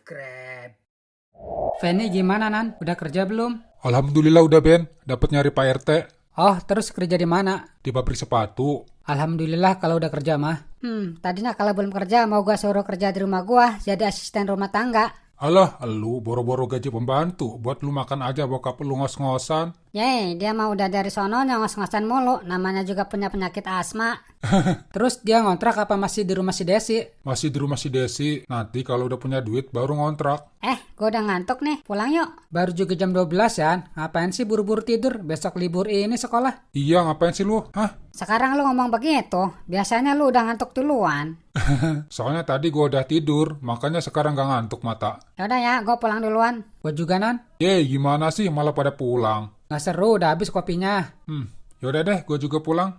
Grab. Feni gimana, Nan? Udah kerja belum? Alhamdulillah udah Ben, dapat nyari Pak RT Oh, terus kerja di mana? di pabrik sepatu. Alhamdulillah kalau udah kerja mah. Tadinya kalau belum kerja mau gua suruh kerja di rumah gua jadi asisten rumah tangga. Alah, lu boro-boro gaji pembantu, buat lu makan aja bokap lu ngos-ngosan. Yeay, dia mah udah dari sono nyongos-ngosan mulu, namanya juga punya penyakit asma. Terus dia ngontrak apa masih di rumah si Desi? Masih di rumah si Desi, nanti kalau udah punya duit baru ngontrak. Gua udah ngantuk nih, pulang yuk. Baru juga jam 12 ya, ngapain sih buru-buru tidur? Besok libur ini sekolah. Iya, ngapain sih lu? Hah? Sekarang lu ngomong begitu, biasanya lu udah ngantuk duluan. Soalnya tadi gua udah tidur, makanya sekarang gak ngantuk mata. Yaudah ya, gua pulang duluan. Gua juga, Nan. Gimana sih malah pada pulang? Nggak seru, udah habis kopinya. Yaudah deh, gua juga pulang.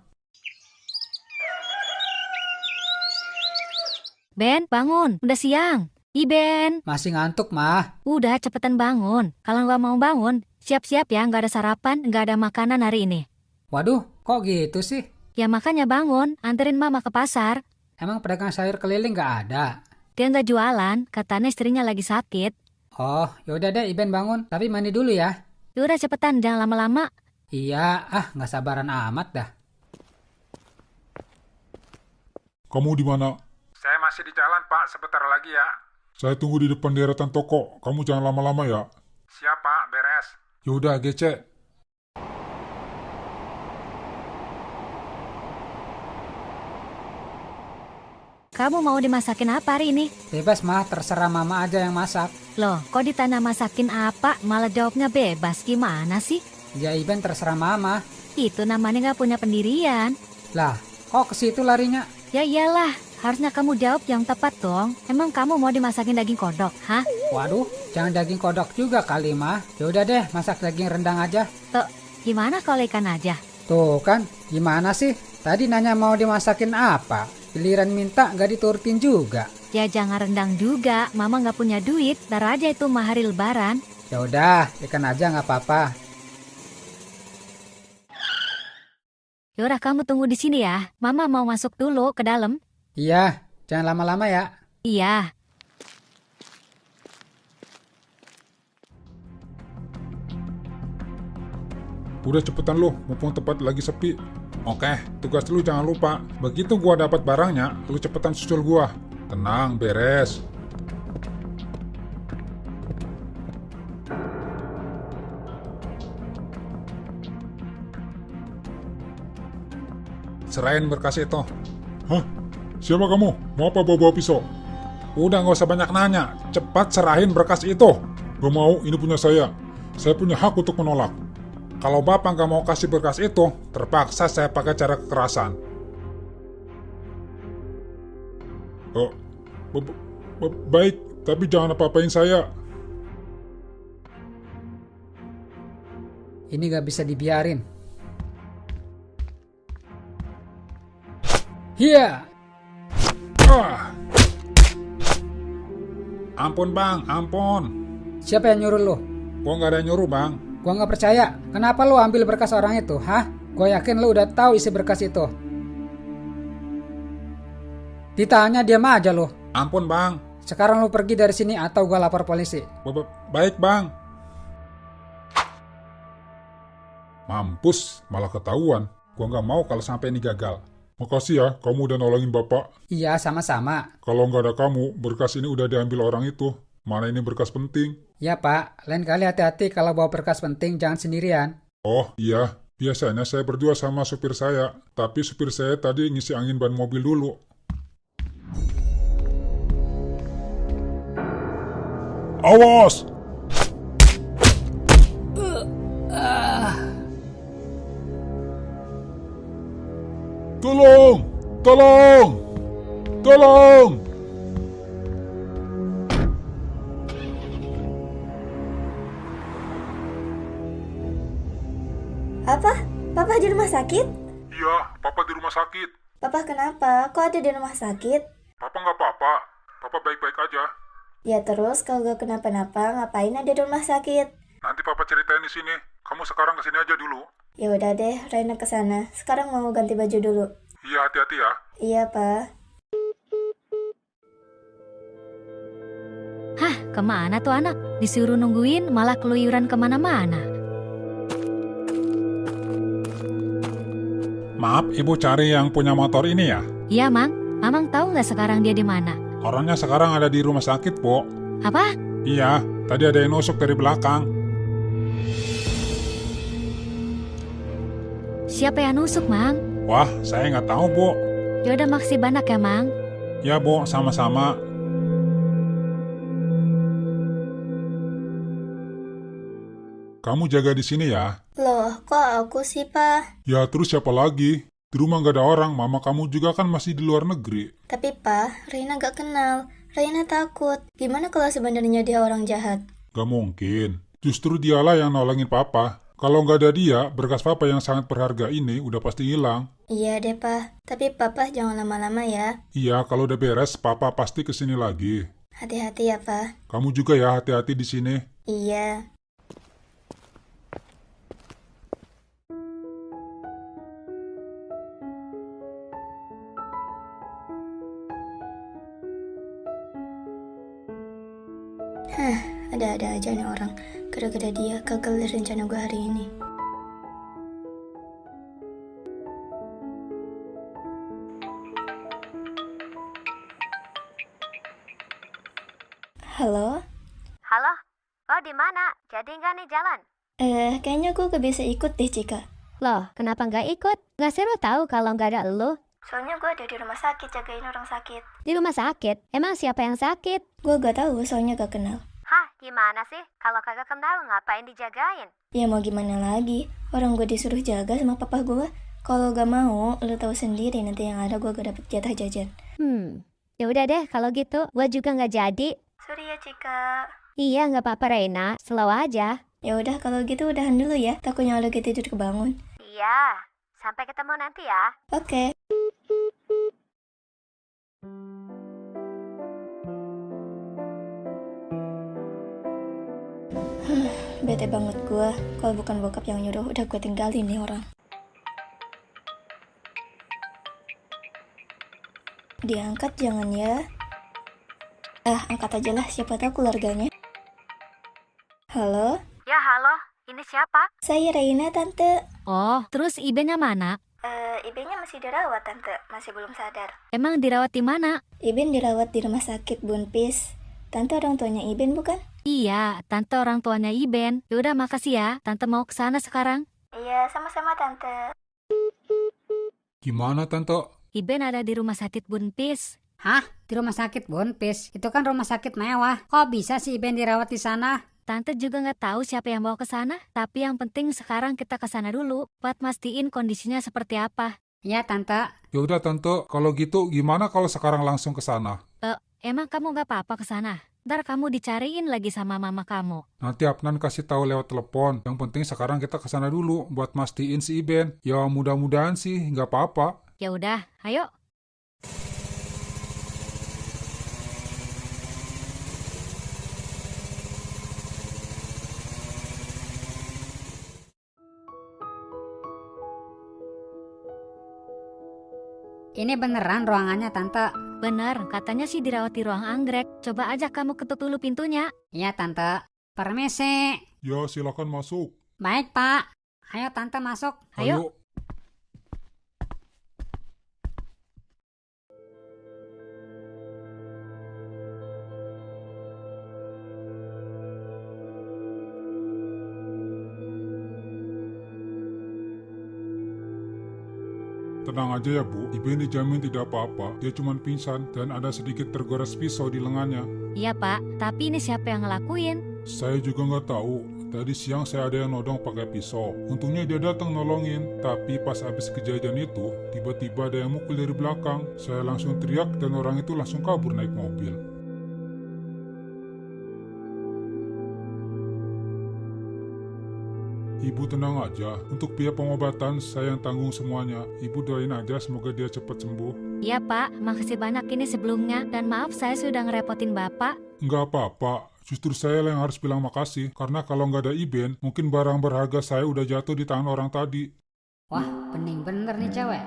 Ben, bangun. Udah siang. Ben. Masih ngantuk, mah. Udah, cepetan bangun. Kalau nggak mau bangun, siap-siap ya. Nggak ada sarapan, nggak ada makanan hari ini. Waduh, kok gitu sih? Ya makanya bangun, anterin mama ke pasar. Emang pedagang sayur keliling nggak ada? Dia nggak jualan, katanya istrinya lagi sakit. Oh, yaudah deh, Iben bangun. Tapi mandi dulu ya. Udah cepetan, jangan lama-lama. Iya, nggak sabaran amat dah. Kamu di mana? Saya masih di jalan, Pak. Sebentar lagi ya. Saya tunggu di depan deretan toko. Kamu jangan lama-lama ya. Siap, Pak. Beres. Yaudah, gece. Kamu mau dimasakin apa hari ini? Bebas, mah. Terserah mama aja yang masak. Loh, kok ditanya masakin apa, malah jawabnya bebas. Gimana sih? Ya, Iben terserah mama. Itu namanya nggak punya pendirian. Lah, kok ke situ larinya? Ya iyalah, harusnya kamu jawab yang tepat dong. Emang kamu mau dimasakin daging kodok, hah? Waduh, jangan daging kodok juga kali, mah. Yaudah deh, masak daging rendang aja. Tuh, gimana kalau ikan aja? Tuh kan, gimana sih? Tadi nanya mau dimasakin apa? Giliran minta nggak diturutin juga. Ya jangan rendang juga, mama nggak punya duit, taruh aja itu mah hari lebaran. Ya udah, ikan aja nggak apa-apa. Yaudah kamu tunggu di sini ya, mama mau masuk dulu ke dalam. Iya, jangan lama-lama ya. Iya. Udah cepetan lu, mumpung tempat lagi sepi. Oke, tugas lu jangan lupa. Begitu gua dapat barangnya, lu cepetan susul gua. Tenang, beres. Serahin berkas itu. Hah? Siapa kamu? Mau apa bawa-bawa pisau? Udah gak usah banyak nanya. Cepat serahin berkas itu. Gak mau, ini punya saya. Saya punya hak untuk menolak. Kalau bapak gak mau kasih berkas itu, terpaksa saya pakai cara kekerasan. Baik, tapi jangan apa-apain saya. Ini gak bisa dibiarin. Iya. Ampun bang, ampun. Siapa yang nyuruh lo? Gua gak ada nyuruh bang. Gua nggak percaya. Kenapa lo ambil berkas orang itu, hah? Gua yakin lo udah tahu isi berkas itu. Ditanya diam aja lo. Ampun bang. Sekarang lo pergi dari sini atau gua lapor polisi. Baik bang. Mampus, malah ketahuan. Gua gak mau kalau sampai ini gagal. Makasih ya, kamu udah nolongin bapak. Iya, sama-sama. Kalau nggak ada kamu, berkas ini udah diambil orang itu. Mana ini berkas penting? Ya Pak, lain kali hati-hati kalau bawa berkas penting, jangan sendirian. Oh iya, biasanya saya berdua sama supir saya. Tapi supir saya tadi ngisi angin ban mobil dulu. Awas! Tolong! Tolong! Tolong! Apa? Papa di rumah sakit? Iya, papa di rumah sakit. Papa kenapa? Kok ada di rumah sakit? Papa nggak apa-apa. Papa baik-baik aja. Ya terus kalau gak kenapa-napa ngapain ada di rumah sakit? Nanti papa ceritain di sini. Kamu sekarang kesini aja dulu. Ya udah deh, Raina kesana. Sekarang mau ganti baju dulu. Iya, hati-hati ya. Iya, Pa. Hah, kemana tuh anak? Disuruh nungguin malah keluyuran kemana-mana. Maaf, ibu cari yang punya motor ini ya? Iya, Mang. Mamang tahu nggak sekarang dia di mana? Orangnya sekarang ada di rumah sakit, Po. Apa? Iya, tadi ada yang nusuk dari belakang. Siapa yang nusuk, Mang? Wah, saya nggak tahu, Bu. Yaudah, makasih banyak ya, Mang. Ya, Bu, sama-sama. Kamu jaga di sini ya. Loh, kok aku sih, Pak? Ya, terus siapa lagi? Di rumah nggak ada orang, mama kamu juga kan masih di luar negeri. Tapi, Pak, Reina gak kenal. Reina takut. Gimana kalau sebenarnya dia orang jahat? Gak mungkin. Justru dialah yang nolongin papa. Kalau nggak ada dia, berkas papa yang sangat berharga ini udah pasti hilang. Iya deh, Pak. Tapi Papa jangan lama-lama ya. Iya, kalau udah beres, papa pasti kesini lagi. Hati-hati ya, Pak. Kamu juga ya, hati-hati di sini. Iya. Ada-ada aja nih orang. Gara-gara dia gagal dari rencana gue hari ini. Halo? Halo? Oh, di mana? Jadi nggak nih jalan? Kayaknya gue gak bisa ikut deh, Cika. Loh, kenapa nggak ikut? Nggak seru tahu kalau nggak ada elu. Soalnya gue ada di rumah sakit jagain orang sakit. Di rumah sakit? Emang siapa yang sakit? Gue gak tahu soalnya gak kenal. Hah, gimana sih? Kalau kagak kenal, ngapain dijagain? Ya mau gimana lagi? Orang gue disuruh jaga sama papa gue. Kalau gak mau, lu tahu sendiri nanti yang ada gue gak dapet jatah jajan. Ya udah deh, kalau gitu, gua juga nggak jadi. Sorry ya, Cika. Iya, nggak apa-apa Reina, slow aja. Ya udah kalau gitu udahan dulu ya. Takutnya lagi tidur kebangun. Iya, sampai ketemu nanti ya. Oke. Bete banget gue. Kalau bukan bokap yang nyuruh, udah gue tinggalin nih orang. Diangkat jangan ya. Angkat aja lah, siapa tahu keluarganya. Halo? Ya halo, ini siapa? Saya Reina, Tante. Oh, terus Ibennya mana? Ibennya masih dirawat, Tante. Masih belum sadar. Emang dirawat di mana? Iben dirawat di rumah sakit Bunpis. Tante orang tuanya Iben bukan? Iya, tante orang tuanya Iben. Yaudah, makasih ya. Tante mau ke sana sekarang. Iya, sama-sama, Tante. Gimana, Tante? Iben ada di rumah sakit Bunpis. Hah? Di rumah sakit Bunpis? Itu kan rumah sakit mewah. Kok bisa sih Ben dirawat di sana? Tante juga nggak tahu siapa yang bawa ke sana. Tapi yang penting sekarang kita ke sana dulu buat mastiin kondisinya seperti apa. Ya, Tante. Yaudah, Tante. Kalau gitu, gimana kalau sekarang langsung ke sana? Emang kamu nggak apa-apa ke sana? Ntar kamu dicariin lagi sama mama kamu. Nanti Apnan kasih tahu lewat telepon. Yang penting sekarang kita ke sana dulu buat mastiin si Iben. Ya mudah-mudahan sih nggak apa-apa. Ya udah, ayo. Ini beneran ruangannya, Tante. Bener, katanya sih dirawat di ruang anggrek. Coba aja kamu ketuk dulu pintunya. Iya, Tante. Permisi. Ya silakan masuk. Baik, Pak. Ayo, Tante masuk. Ayo. Tenang aja ya Bu, Iben dijamin tidak apa-apa. Dia cuma pingsan dan ada sedikit tergores pisau di lengannya. Iya pak, tapi ini siapa yang ngelakuin? Saya juga nggak tahu. Tadi siang saya ada yang nodong pakai pisau. Untungnya dia datang nolongin. Tapi pas habis kejadian itu, tiba-tiba ada yang mukul dari belakang. Saya langsung teriak dan orang itu langsung kabur naik mobil. Ibu tenang aja, untuk biaya pengobatan saya yang tanggung semuanya. Ibu doain aja semoga dia cepat sembuh. Iya pak, makasih banyak ini sebelumnya. Dan maaf saya sudah ngerepotin bapak. Nggak apa-apa, justru saya yang harus bilang makasih. Karena kalau nggak ada Iben, mungkin barang berharga saya udah jatuh di tangan orang tadi. Wah, bening bener nih cewek.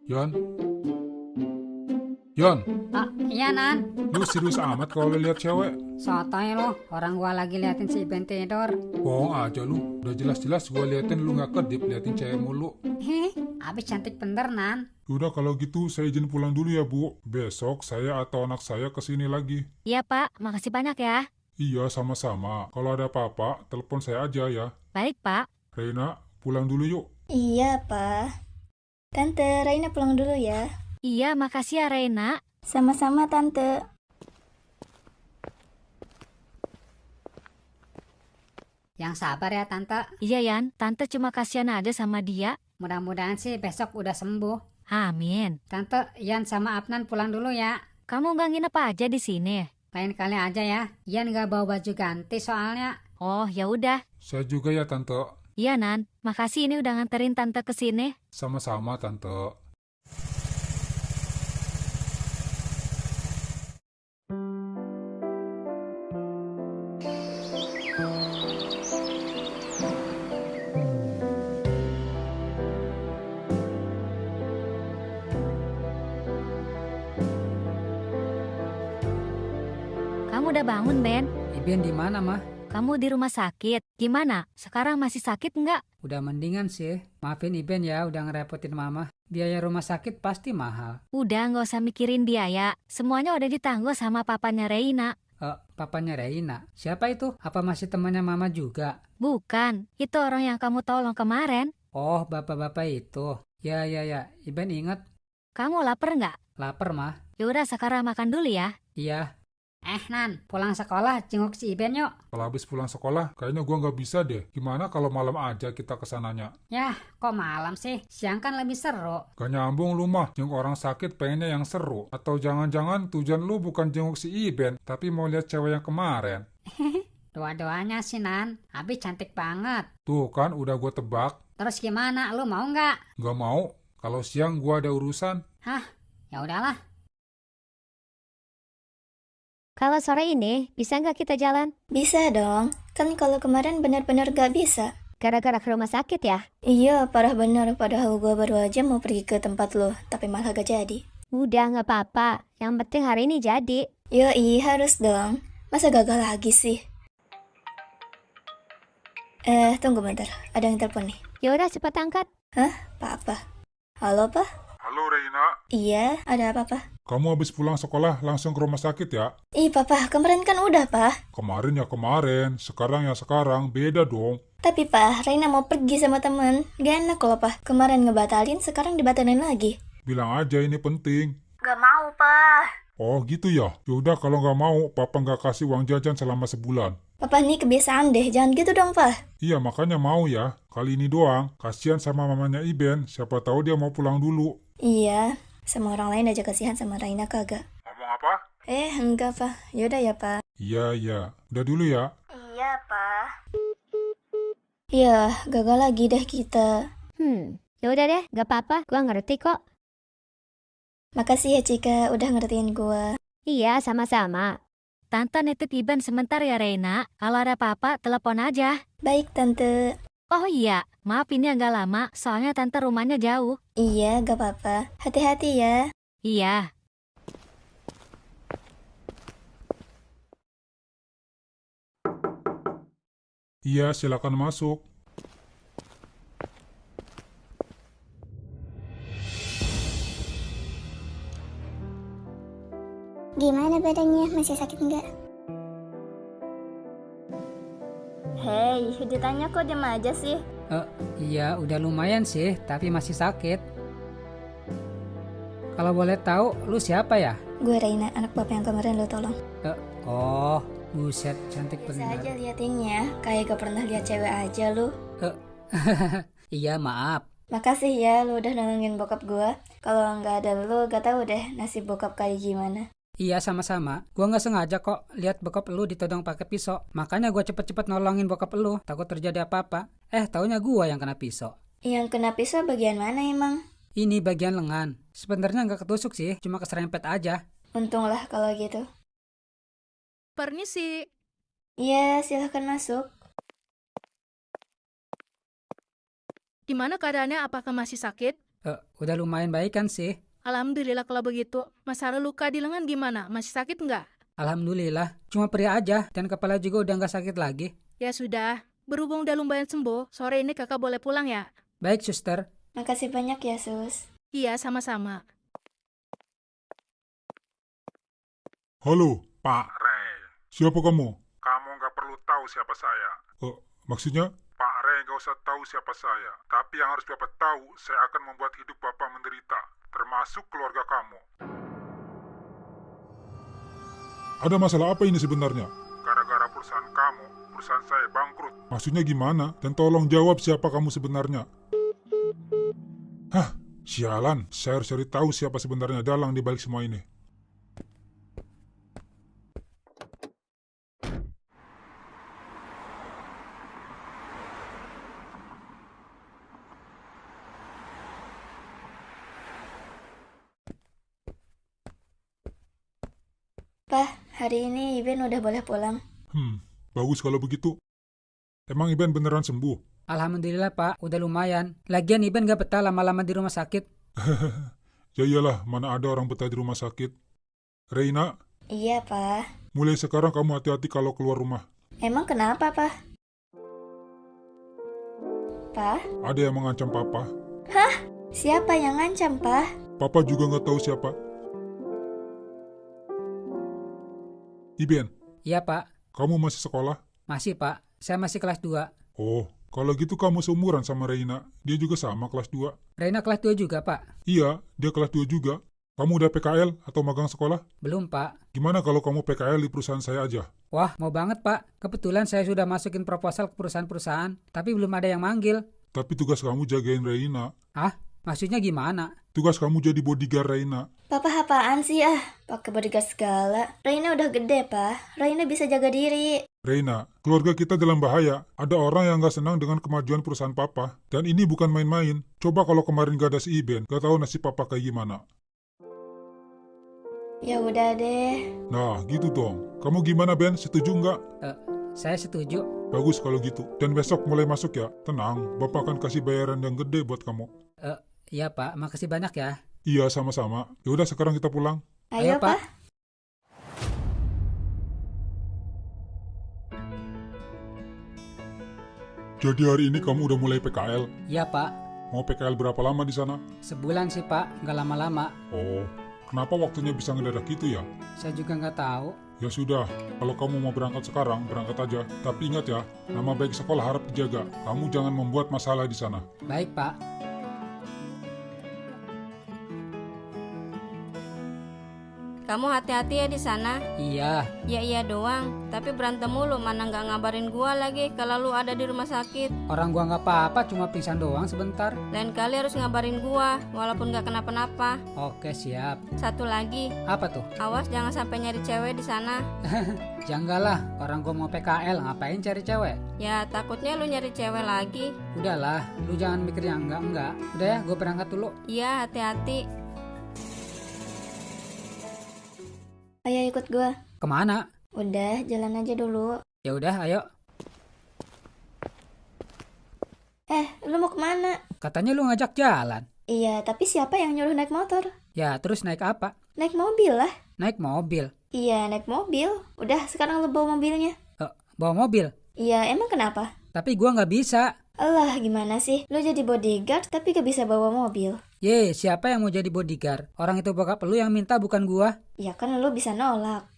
Yan, Yon, Ah, iya Nan. lu serius amat kalau lu lihat cewek? Sotoy lo, orang gua lagi liatin si Iben tidur. Bohong aja lu. Udah jelas-jelas gua liatin lu nggak kedip liatin cewek mulu. Heh, abis cantik bener Nan. Udah kalau gitu saya izin pulang dulu ya Bu. Besok saya atau anak saya kesini lagi. Iya Pak, makasih banyak ya. Iya sama-sama. Kalau ada apa-apa, telepon saya aja ya. Baik Pak. Reina, pulang dulu yuk. Iya, Pa. Tante, Raina pulang dulu ya. Iya, makasih ya Reina. Sama-sama, Tante. Yang sabar ya Tante. Iya Yan, Tante cuma kasihan aja sama dia. Mudah-mudahan sih besok udah sembuh. Amin. Tante, Ian sama Afnan pulang dulu ya. Kamu nggak nginep aja di sini? Lain kali aja ya. Ian nggak bawa baju ganti soalnya. Oh, ya udah. Saya juga ya Tante. Iya Nan, makasih ini udah nganterin Tante ke sini. Sama-sama Tante. Kamu udah bangun, Ben? Iben di mana mah? Kamu di rumah sakit. Gimana? Sekarang masih sakit nggak? Udah mendingan sih. Maafin Iben ya udah ngerepotin mama. Biaya rumah sakit pasti mahal. Udah nggak usah mikirin biaya. Semuanya udah ditanggung sama papanya Reina. Papanya Reina. Siapa itu? Apa masih temannya mama juga? Bukan, itu orang yang kamu tolong kemarin. Oh, bapak-bapak itu. Ya. Iben inget. Kamu lapar nggak? Lapar mah. Yaudah sekarang makan dulu ya. Iya. Nan, pulang sekolah jenguk si Iben yuk. Kalau habis pulang sekolah, kayaknya gua nggak bisa deh. Gimana kalau malam aja kita kesananya? Yah, kok malam sih? Siang kan lebih seru. Gak nyambung lu mah, jenguk orang sakit pengennya yang seru. Atau jangan-jangan tujuan lu bukan jenguk si Iben, tapi mau lihat cewek yang kemarin. Dua-duanya sih Nan. Abi cantik banget. Tuh kan udah gua tebak. Terus gimana? Lu mau nggak? Gak mau, kalau siang gua ada urusan. Ya udahlah. Kalau sore ini, bisa nggak kita jalan? Bisa dong. Kan kalau kemarin benar-benar gak bisa. Gara-gara ke rumah sakit ya? Iya, parah benar. Padahal gue baru aja mau pergi ke tempat lo, tapi malah gak jadi. Udah nggak apa-apa. Yang penting hari ini jadi. Yoi, harus dong. Masa gagal lagi sih? Tunggu bentar. Ada yang telepon nih. Yaudah cepat angkat. Papa. Halo, Pa? Halo Reina. Iya, ada apa, Pa? Kamu habis pulang sekolah langsung ke rumah sakit ya? Ih, Papa, kemarin kan udah, Pa. Kemarin ya kemarin, sekarang ya sekarang, beda dong. Tapi, Pa, Reina mau pergi sama temen. Gak enak loh, Pa. Kemarin ngebatalin, sekarang dibatalin lagi. Bilang aja ini penting. Gak mau, Pa. Oh gitu ya? Yaudah kalau nggak mau, papa nggak kasih uang jajan selama sebulan. Papa nih kebiasaan deh, jangan gitu dong, Pa. Iya makanya mau ya, kali ini doang. Kasihan sama mamanya Iben, siapa tahu dia mau pulang dulu. Iya, sama orang lain aja kasihan, sama Raina kagak. Ngomong apa? Enggak, Pa. Yaudah ya, Pa. Iya. Udah dulu ya. Iya, Pa. Ya, gagal lagi deh kita. Yaudah deh, nggak apa-apa. Gua ngerti kok. Makasih ya, Cika, udah ngertiin gua. Iya, sama-sama. Tante nitip Iben sebentar ya, Reina. Kalau ada apa-apa, telepon aja. Baik, Tante. Oh iya, maaf ini agak lama, soalnya Tante rumahnya jauh. Iya, gak apa-apa. Hati-hati ya. Iya. Iya silakan masuk. Gimana badannya? Masih sakit nggak? Hei, ditanya kok diam aja sih? Iya, udah lumayan sih, tapi masih sakit. Kalau boleh tahu, lu siapa ya? Gue Reina, anak bapak yang kemarin lo tolong. Oh, buset, cantik Bisa bener. aja liatinnya, kayak gak pernah lihat cewek aja lu. Iya, maaf. Makasih ya, lu udah nolongin bokap gue. Kalau nggak ada lu, gak tahu deh nasib bokap kayak gimana. Iya, sama-sama. Gua nggak sengaja kok lihat bokap lu ditodong pakai pisau. Makanya gua cepet-cepet nolongin bokap lu, takut terjadi apa-apa. Taunya gua yang kena pisau. Yang kena pisau bagian mana emang? Ini bagian lengan. Sebenarnya nggak ketusuk sih, cuma keserempet aja. Untunglah kalau gitu. Permisi. Iya, silahkan masuk. Gimana keadaannya? Apakah masih sakit? Udah lumayan baik kan sih? Alhamdulillah kalau begitu. Masalah luka di lengan gimana? Masih sakit nggak? Alhamdulillah, cuma perih aja dan kepala juga udah nggak sakit lagi. Ya sudah, berhubung udah lumayan sembuh, sore ini kakak boleh pulang ya? Baik, suster. Makasih banyak ya, Sus. Iya, sama-sama. Halo, Pak Ray, siapa kamu? kamu nggak perlu tahu siapa saya. Maksudnya? Pak Ray nggak usah tahu siapa saya. Tapi yang harus Bapak tahu, saya akan membuat hidup Bapak menderita, termasuk keluarga kamu. Ada masalah apa ini sebenarnya? Gara-gara perusahaan kamu, perusahaan saya bangkrut. Maksudnya gimana? Dan tolong jawab siapa kamu sebenarnya. Hah, sialan. Saya harus cari tahu siapa sebenarnya dalang di balik semua ini. Pak, hari ini Iben udah boleh pulang. Bagus kalau begitu. Emang Iben beneran sembuh? Alhamdulillah, Pak. Udah lumayan. Lagian Iben gak betah lama-lama di rumah sakit. Ya iyalah, mana ada orang betah di rumah sakit. Reina, Iya, Pak. mulai sekarang kamu hati-hati kalau keluar rumah. Emang kenapa, Pak? Pak? Ada yang mengancam papa. Siapa yang ngancam, Pak? Papa juga nggak tahu siapa. Iben, Iya, Pak. kamu masih sekolah? Masih, Pak. Saya masih kelas 2. Oh, kalau gitu kamu seumuran sama Reina. Dia juga sama kelas 2. Reina kelas 2 juga, Pak. Iya, dia kelas 2 juga. Kamu udah PKL atau magang sekolah? Belum, Pak. Gimana kalau kamu PKL di perusahaan saya aja? Wah, mau banget, Pak. Kebetulan saya sudah masukin proposal ke perusahaan-perusahaan, tapi belum ada yang manggil. Tapi tugas kamu jagain Reina. Ah, maksudnya gimana? Tugas kamu jadi bodyguard Reina. Papa apaan sih pakai bodyguard segala. Raina udah gede, Pak. Raina bisa jaga diri. Reina, keluarga kita dalam bahaya. Ada orang yang gak senang dengan kemajuan perusahaan papa. Dan ini bukan main-main. Coba kalau kemarin gak ada si Iben, gak tahu nasib papa kayak gimana. Ya udah deh. Nah, gitu dong. Kamu gimana, Ben? Setuju nggak? Saya setuju. Bagus kalau gitu. Dan besok mulai masuk ya. Tenang, Bapak akan kasih bayaran yang gede buat kamu. Iya, Pak. Makasih banyak ya. Iya, sama-sama. Yaudah, sekarang kita pulang. Ayo, Ayo, Pak. Pak. Jadi hari ini kamu udah mulai PKL. Iya, Pak. Mau PKL berapa lama di sana? Sebulan sih, Pak. Nggak lama-lama. Oh, kenapa waktunya bisa ngedadak gitu ya? Saya juga nggak tahu. Ya sudah, kalau kamu mau berangkat sekarang, berangkat aja. Tapi ingat ya, nama baik sekolah harap dijaga. Kamu jangan membuat masalah di sana. Baik, Pak. Kamu hati-hati ya di sana. Iya. Iya doang. Tapi berantem mulu, mana nggak ngabarin gua lagi kalau lu ada di rumah sakit. Orang gua nggak apa-apa, cuma pingsan doang sebentar. Lain kali harus ngabarin gua, walaupun nggak kenapa-napa. Oke, siap. Satu lagi, Apa tuh? awas jangan sampai nyari cewek di sana. Janganlah, orang gua mau PKL, ngapain cari cewek? Ya takutnya lu nyari cewek lagi. Udahlah, lu jangan mikir yang enggak. Udah ya, gua berangkat dulu. Iya, hati-hati. Ayo ikut gua. Kemana? Udah, jalan aja dulu. Ya udah, ayo. Lu mau kemana? Katanya lu ngajak jalan. Iya, tapi siapa yang nyuruh naik motor? Ya, terus naik apa? Naik mobil lah. Naik mobil. Iya, naik mobil. Udah, sekarang lu bawa mobilnya. Bawa mobil. Iya, emang kenapa? Tapi gua nggak bisa. Alah, gimana sih? Lu jadi bodyguard tapi gak bisa bawa mobil. Ye, siapa yang mau jadi bodyguard? Orang itu bokap lu yang minta, bukan gua. Ya kan lu bisa nolak.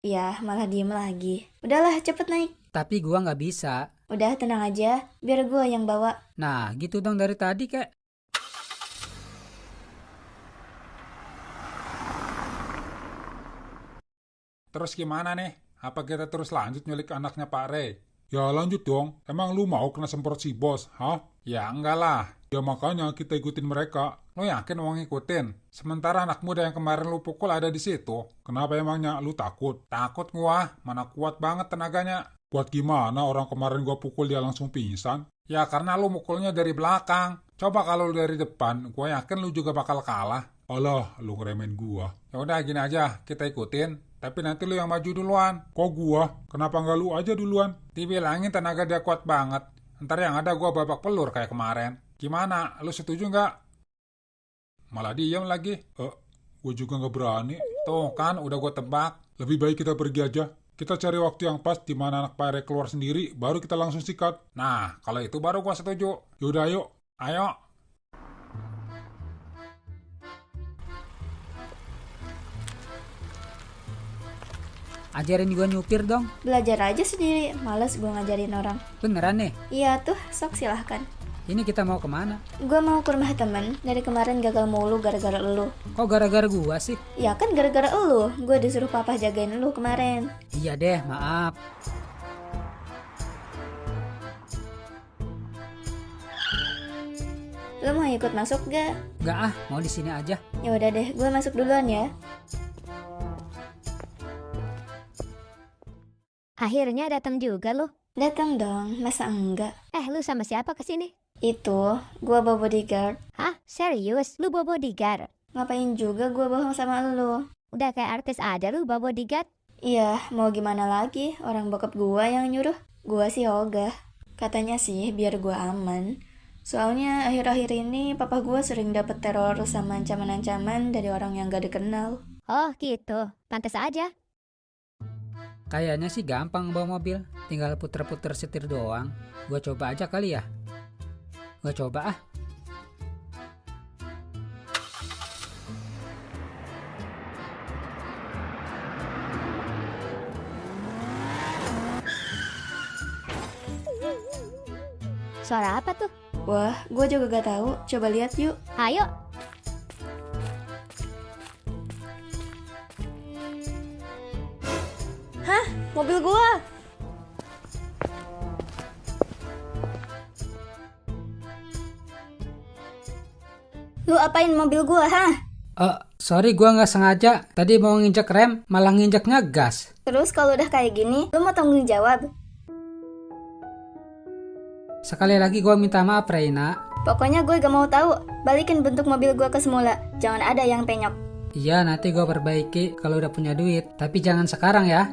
Ya, malah diem lagi. Udahlah, cepet naik. Tapi gua nggak bisa. Udah, tenang aja. Biar gua yang bawa. Nah, gitu dong dari tadi, kek. Terus gimana nih? Apa kita terus lanjut nyulik anaknya Pak Ray? Ya lanjut dong. Emang lu mau kena semprot si bos, hah? Ya enggak lah. Ya makanya kita ikutin mereka. Lu yakin mau ngikutin? Sementara anak muda yang kemarin lu pukul ada di situ. Kenapa emangnya lu takut? Takut gua, mana kuat banget tenaganya. Buat gimana orang kemarin gua pukul dia langsung pingsan? Ya karena lu mukulnya dari belakang. Coba kalau lu dari depan, gua yakin lu juga bakal kalah. Alah, lu ngeremen gua. Ya udah gini aja, kita ikutin. Tapi nanti lu yang maju duluan. Kok gua? Kenapa nggak lu aja duluan? Dibilangin tenaga dia kuat banget. Ntar yang ada gua babak pelur kayak kemarin. Gimana? Lu setuju nggak? Malah diam lagi. Gue juga nggak berani. Tuh kan, udah gue tebak. Lebih baik kita pergi aja. Kita cari waktu yang pas di mana anak Pak RW keluar sendiri, baru kita langsung sikat. Nah, kalau itu baru gue setuju. Yaudah, ayo. Ayo. Ajarin gue nyupir dong. Belajar aja sendiri, males gue ngajarin orang. Beneran nih? Iya tuh, sok silahkan. Ini kita mau kemana? Gue mau ke rumah temen, dari kemarin gagal mulu gara-gara elu. Kok gara-gara gua sih? Ya kan gara-gara elu, gue disuruh papa jagain elu kemarin. Iya deh, maaf. Lu mau ikut masuk gak? Gak ah, mau di sini aja. Ya udah deh, gue masuk duluan ya. Akhirnya datang juga lu. Datang dong, masa enggak? Lu sama siapa kesini? Itu, gue bawa bodyguard. Hah? Serius? Lu bawa bodyguard? Ngapain juga gue bohong sama lu? Udah kayak artis aja lu bawa bodyguard. Iya, mau gimana lagi? Orang bokap gue yang nyuruh. Gue sih ogah. Katanya sih biar gue aman. Soalnya akhir-akhir ini papa gue sering dapet teror sama ancaman-ancaman dari orang yang gak dikenal. Oh gitu, pantas aja. Kayaknya sih gampang bawa mobil. Tinggal puter-puter setir doang. Gua coba aja kali ya. Gua coba ah. Suara apa tuh? Wah, gue juga gak tahu. Coba lihat yuk. Ayo. Hah? Mobil gue. Lu apain mobil gue, hah? Sorry gua nggak sengaja. Tadi mau nginjek rem, malah nginjeknya gas. Terus kalau udah kayak gini, lu mau tanggung jawab? Sekali lagi gua minta maaf, Reina. Pokoknya gue gak mau tahu. Balikin bentuk mobil gue ke semula. Jangan ada yang penyok. Iya, nanti gua perbaiki kalau udah punya duit. Tapi jangan sekarang ya.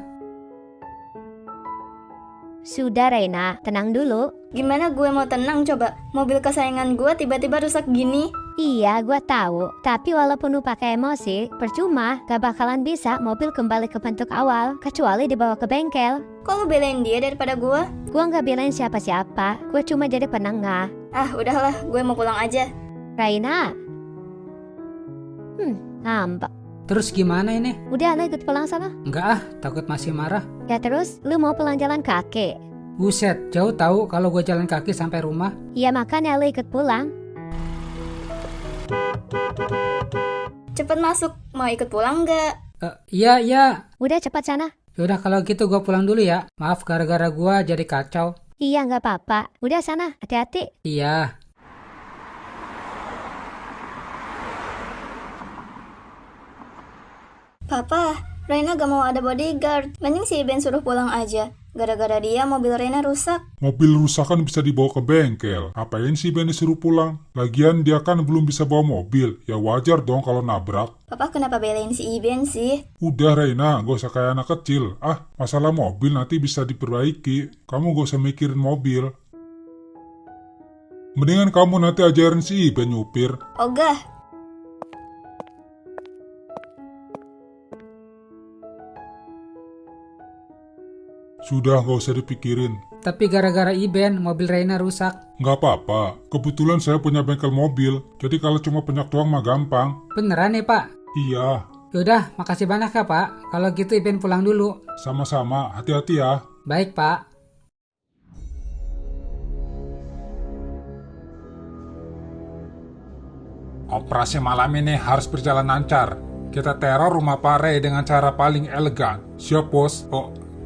Sudah Reina, tenang dulu. Gimana gue mau tenang coba? Mobil kesayangan gue tiba-tiba rusak gini. Iya, gua tahu. Tapi walaupun lu pakai emosi, percuma, gak bakalan bisa mobil kembali ke bentuk awal, kecuali dibawa ke bengkel. Kok lu belain dia daripada gue? Gua nggak belain siapa-siapa, gua cuma jadi penengah. Ah, udahlah, gue mau pulang aja. Raina. Ngambek. Terus gimana ini? Udah, lu ikut pulang sana. Enggak ah, takut masih marah. Ya terus, lu mau pulang jalan kaki? Buset, jauh tahu kalau gue jalan kaki sampai rumah. Ya makanya lu ikut pulang. Cepet masuk, mau ikut pulang nggak? Iya. Udah cepat sana. Yaudah kalau gitu gue pulang dulu ya. Maaf gara-gara gue jadi kacau. Iya nggak apa-apa. Udah sana, hati-hati. Iya. Papa, Reina gak mau ada bodyguard. Mending si Ben suruh pulang aja. Gara-gara dia mobil Reina rusak. Mobil rusak kan bisa dibawa ke bengkel. Apain sih Ben disuruh pulang? Lagian dia kan belum bisa bawa mobil. Ya wajar dong kalau nabrak. Papa kenapa belain si Iben sih? Udah Reina, gak usah kayak anak kecil. Masalah mobil nanti bisa diperbaiki. Kamu gak usah mikirin mobil. Mendingan kamu nanti ajarin si Iben nyupir. Ogah. Sudah gak usah dipikirin. Tapi gara-gara Iben, mobil Reina rusak. Gak apa-apa, kebetulan saya punya bengkel mobil. Jadi kalau cuma penyak doang mah gampang. Beneran nih Pak? Iya. Yaudah, makasih banyak ya Pak. Kalau gitu Iben pulang dulu. Sama-sama, hati-hati ya. Baik Pak. Operasi malam ini harus berjalan lancar. Kita teror rumah Pak RW dengan cara paling elegan. Siap bos?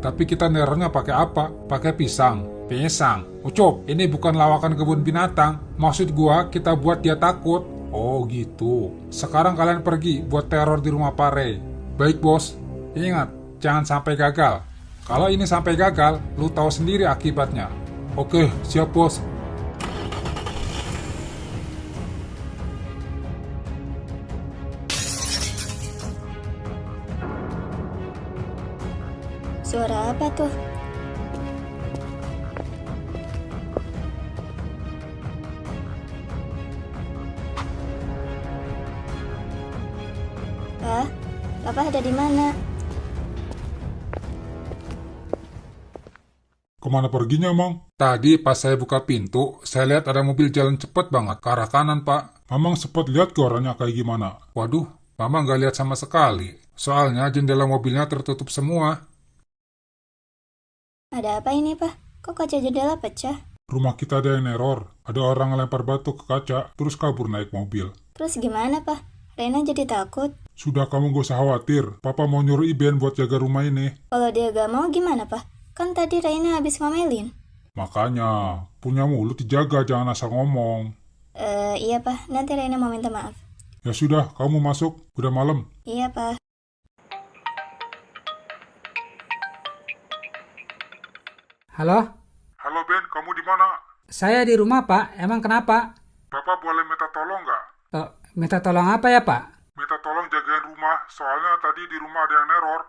Tapi kita nerornya pakai apa? Pakai pisang. Pisang? Ucup, ini bukan lawakan kebun binatang. Maksud gua kita buat dia takut. Oh gitu. Sekarang kalian pergi buat teror di rumah Pak RW. Baik bos. Ingat, jangan sampai gagal. Kalau ini sampai gagal, lu tahu sendiri akibatnya. Oke, siap bos. Suara apa tuh? Papa ada di mana? Kemana perginya, Mang? Tadi pas saya buka pintu, saya lihat ada mobil jalan cepet banget ke arah kanan, Pak. Mamang sempat lihat ke orangnya kayak gimana? Waduh, Mamang nggak lihat sama sekali. Soalnya jendela mobilnya tertutup semua. Ada apa ini, Pak? Kok kaca jendela pecah? Rumah kita ada yang neror. Ada orang ngelempar batu ke kaca, terus kabur naik mobil. Terus gimana, Pak? Rena jadi takut. Sudah, kamu gak usah khawatir. Papa mau nyuruh Iben buat jaga rumah ini. Kalau dia gak mau gimana, Pak? Kan tadi Rena habis ngomelin. Makanya, punya mulut dijaga, jangan asal ngomong. Iya, Pak. Nanti Rena mau minta maaf. Ya sudah, kamu masuk. Udah malam. Iya, Pak. Halo? Halo Ben, kamu di mana? Saya di rumah, Pak. Emang kenapa? Bapak boleh minta tolong nggak? Minta tolong apa ya, Pak? Minta tolong jagain rumah, soalnya tadi di rumah ada yang neror.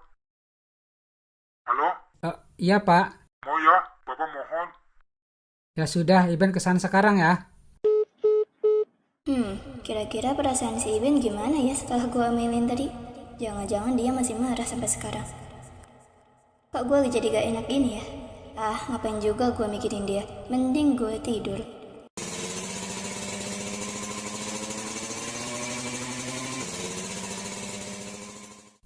Halo? Iya, Pak. Mau ya? Bapak mohon. Ya sudah, Iben kesana sekarang ya. Kira-kira perasaan si Iben gimana ya setelah gue omelin tadi? Jangan-jangan dia masih marah sampai sekarang. Kok gue jadi gak enak ini ya? Ngapain juga gue mikirin dia? Mending gue tidur.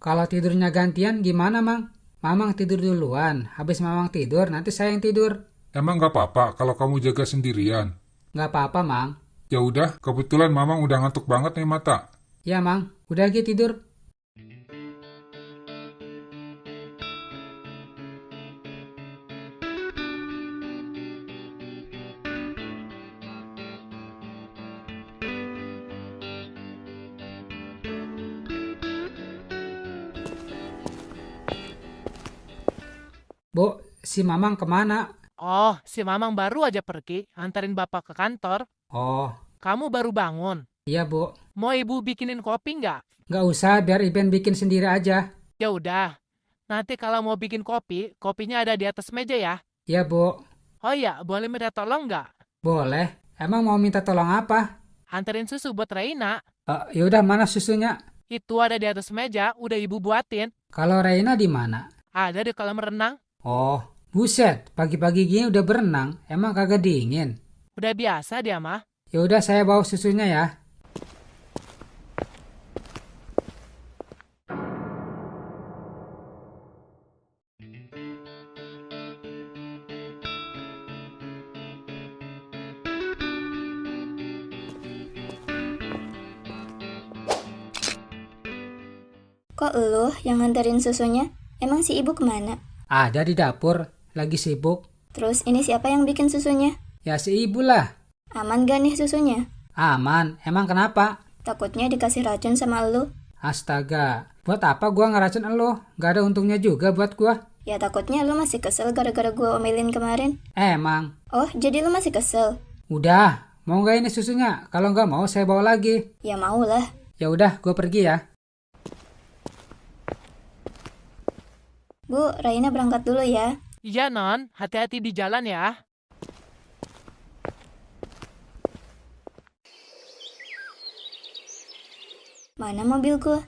Kalau tidurnya gantian gimana, Mang? Mamang tidur duluan. Habis Mamang tidur, nanti saya yang tidur. Emang gak apa-apa kalau kamu jaga sendirian? Nggak apa-apa, Mang. Ya udah, kebetulan Mamang udah ngantuk banget nih mata. Ya, Mang. Udah lagi tidur. Bu, si Mamang kemana? Oh, si Mamang baru aja pergi, antarin bapak ke kantor. Oh, Kamu baru bangun. iya, Bu. Mau ibu bikinin kopi nggak? Nggak usah, biar Iben bikin sendiri aja. Ya udah. Nanti kalau mau bikin kopi, kopinya ada di atas meja ya. Iya, Bu. Oh iya, boleh minta tolong nggak? Boleh. Emang mau minta tolong apa? Anterin susu buat Reina. Yaudah, mana susunya? Itu ada di atas meja, udah ibu buatin. Kalau Reina di mana? Ada di kolam renang. Oh, buset. Pagi-pagi gini udah berenang. Emang kagak dingin? Udah biasa dia mah. Ya udah, saya bawa susunya ya. Kok lu yang nganterin susunya? Emang si ibu kemana? Ada di dapur. Lagi sibuk. Terus ini siapa yang bikin susunya? Ya si ibu lah. Aman gak nih susunya? Aman. Emang kenapa? Takutnya dikasih racun sama lu. Astaga. Buat apa gua ngeracun elo? Gak ada untungnya juga buat gua. Ya takutnya lu masih kesel gara-gara gue omelin kemarin. Emang. Oh, jadi lu masih kesel? Udah. Mau gak ini susunya? Kalau gak mau, saya bawa lagi. Ya mau lah. Ya udah, gua pergi ya. Bu, Raina berangkat dulu ya. Iya non, hati-hati di jalan ya. Mana mobil gue?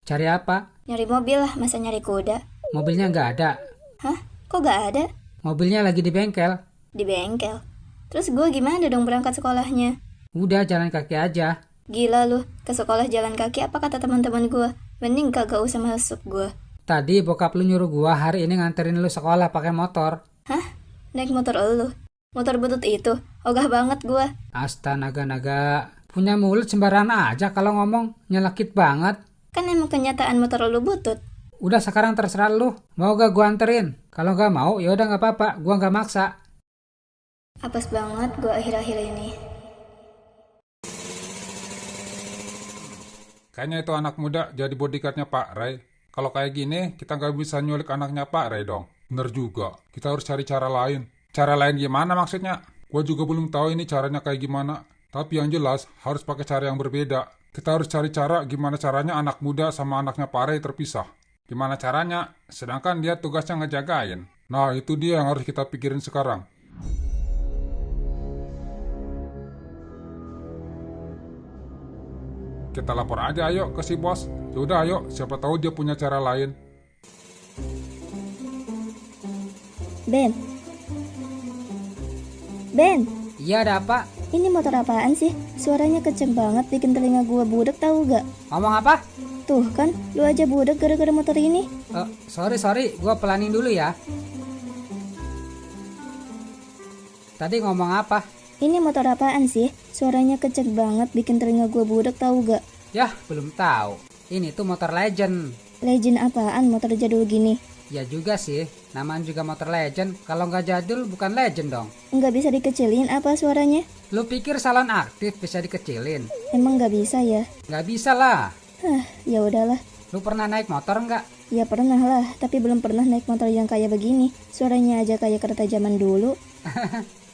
Cari apa? Nyari mobil lah, masa nyari kuda? Mobilnya nggak ada. Hah? Kok gak ada? Mobilnya lagi di bengkel. Di bengkel. Terus gue gimana dong berangkat sekolahnya? Udah, jalan kaki aja. Gila lu, ke sekolah jalan kaki apa kata teman-teman gue? Mending kagak usah masuk gue. Tadi bokap lu nyuruh gua hari ini nganterin lu sekolah pakai motor. Hah? Naik motor lu? Motor butut itu? Ogah banget gue. Astaga-naga. Punya mulut sembarangan aja kalau ngomong. Nyelekit banget. Kan emang kenyataan motor lu butut. Udah, sekarang terserah lu. Mau gak gua anterin? Kalau gak mau, ya udah gak apa-apa. Gua gak maksa. Apes banget gue akhir-akhir ini. Kayaknya itu anak muda jadi bodyguardnya Pak Ray. Kalau kayak gini, kita nggak bisa nyulik anaknya Pak Ray dong. Bener juga, kita harus cari cara lain. Cara lain gimana maksudnya? Gue juga belum tahu ini caranya kayak gimana. Tapi yang jelas, harus pakai cara yang berbeda. Kita harus cari cara gimana caranya anak muda sama anaknya Pak Ray terpisah. Gimana caranya? Sedangkan dia tugasnya ngejagain. Nah, itu dia yang harus kita pikirin sekarang. Kita lapor aja ayo ke si bos. Yaudah ayo, siapa tahu dia punya cara lain. Ben. Ben, Iya, ada apa? ini motor apaan sih? Suaranya kenceng banget bikin telinga gua budek tahu gak? Ngomong apa? Tuh kan, lu aja budek gara-gara motor ini. Sorry, gua pelanin dulu ya. Tadi ngomong apa? Ini motor apaan sih? Suaranya kenceng banget bikin telinga gua budek tahu gak? Yah, belum tahu. Ini tuh motor legend. Legend apaan motor jadul gini? Ya juga sih, namanya juga motor legend. Kalau nggak jadul bukan legend dong. Nggak bisa dikecilin apa suaranya? Lu pikir salon aktif bisa dikecilin? Emang nggak bisa ya? Nggak bisa lah. Ya udahlah. Lu pernah naik motor nggak? Ya pernah lah, tapi belum pernah naik motor yang kayak begini. Suaranya aja kayak kereta zaman dulu.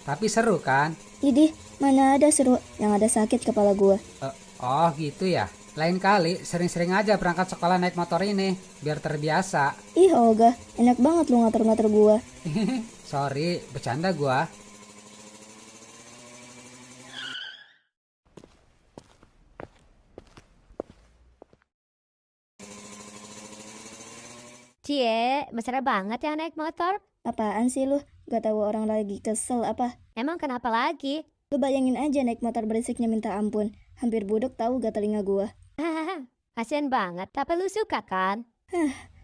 Tapi seru kan? Idih, mana ada seru, yang ada sakit kepala gua. Oh gitu ya. Lain kali sering-sering aja berangkat sekolah naik motor ini, biar terbiasa. Ih Olga, enak banget lu ngatur-ngatur gua. Sorry, bercanda gua. Cie, mesra banget ya naik motor. Apaan sih lu? Gak tahu orang lagi kesel apa? Emang kenapa lagi? Lu bayangin aja naik motor berisiknya minta ampun. Hampir budek tahu gak telinga gua. Kasian banget, tapi lu suka kan?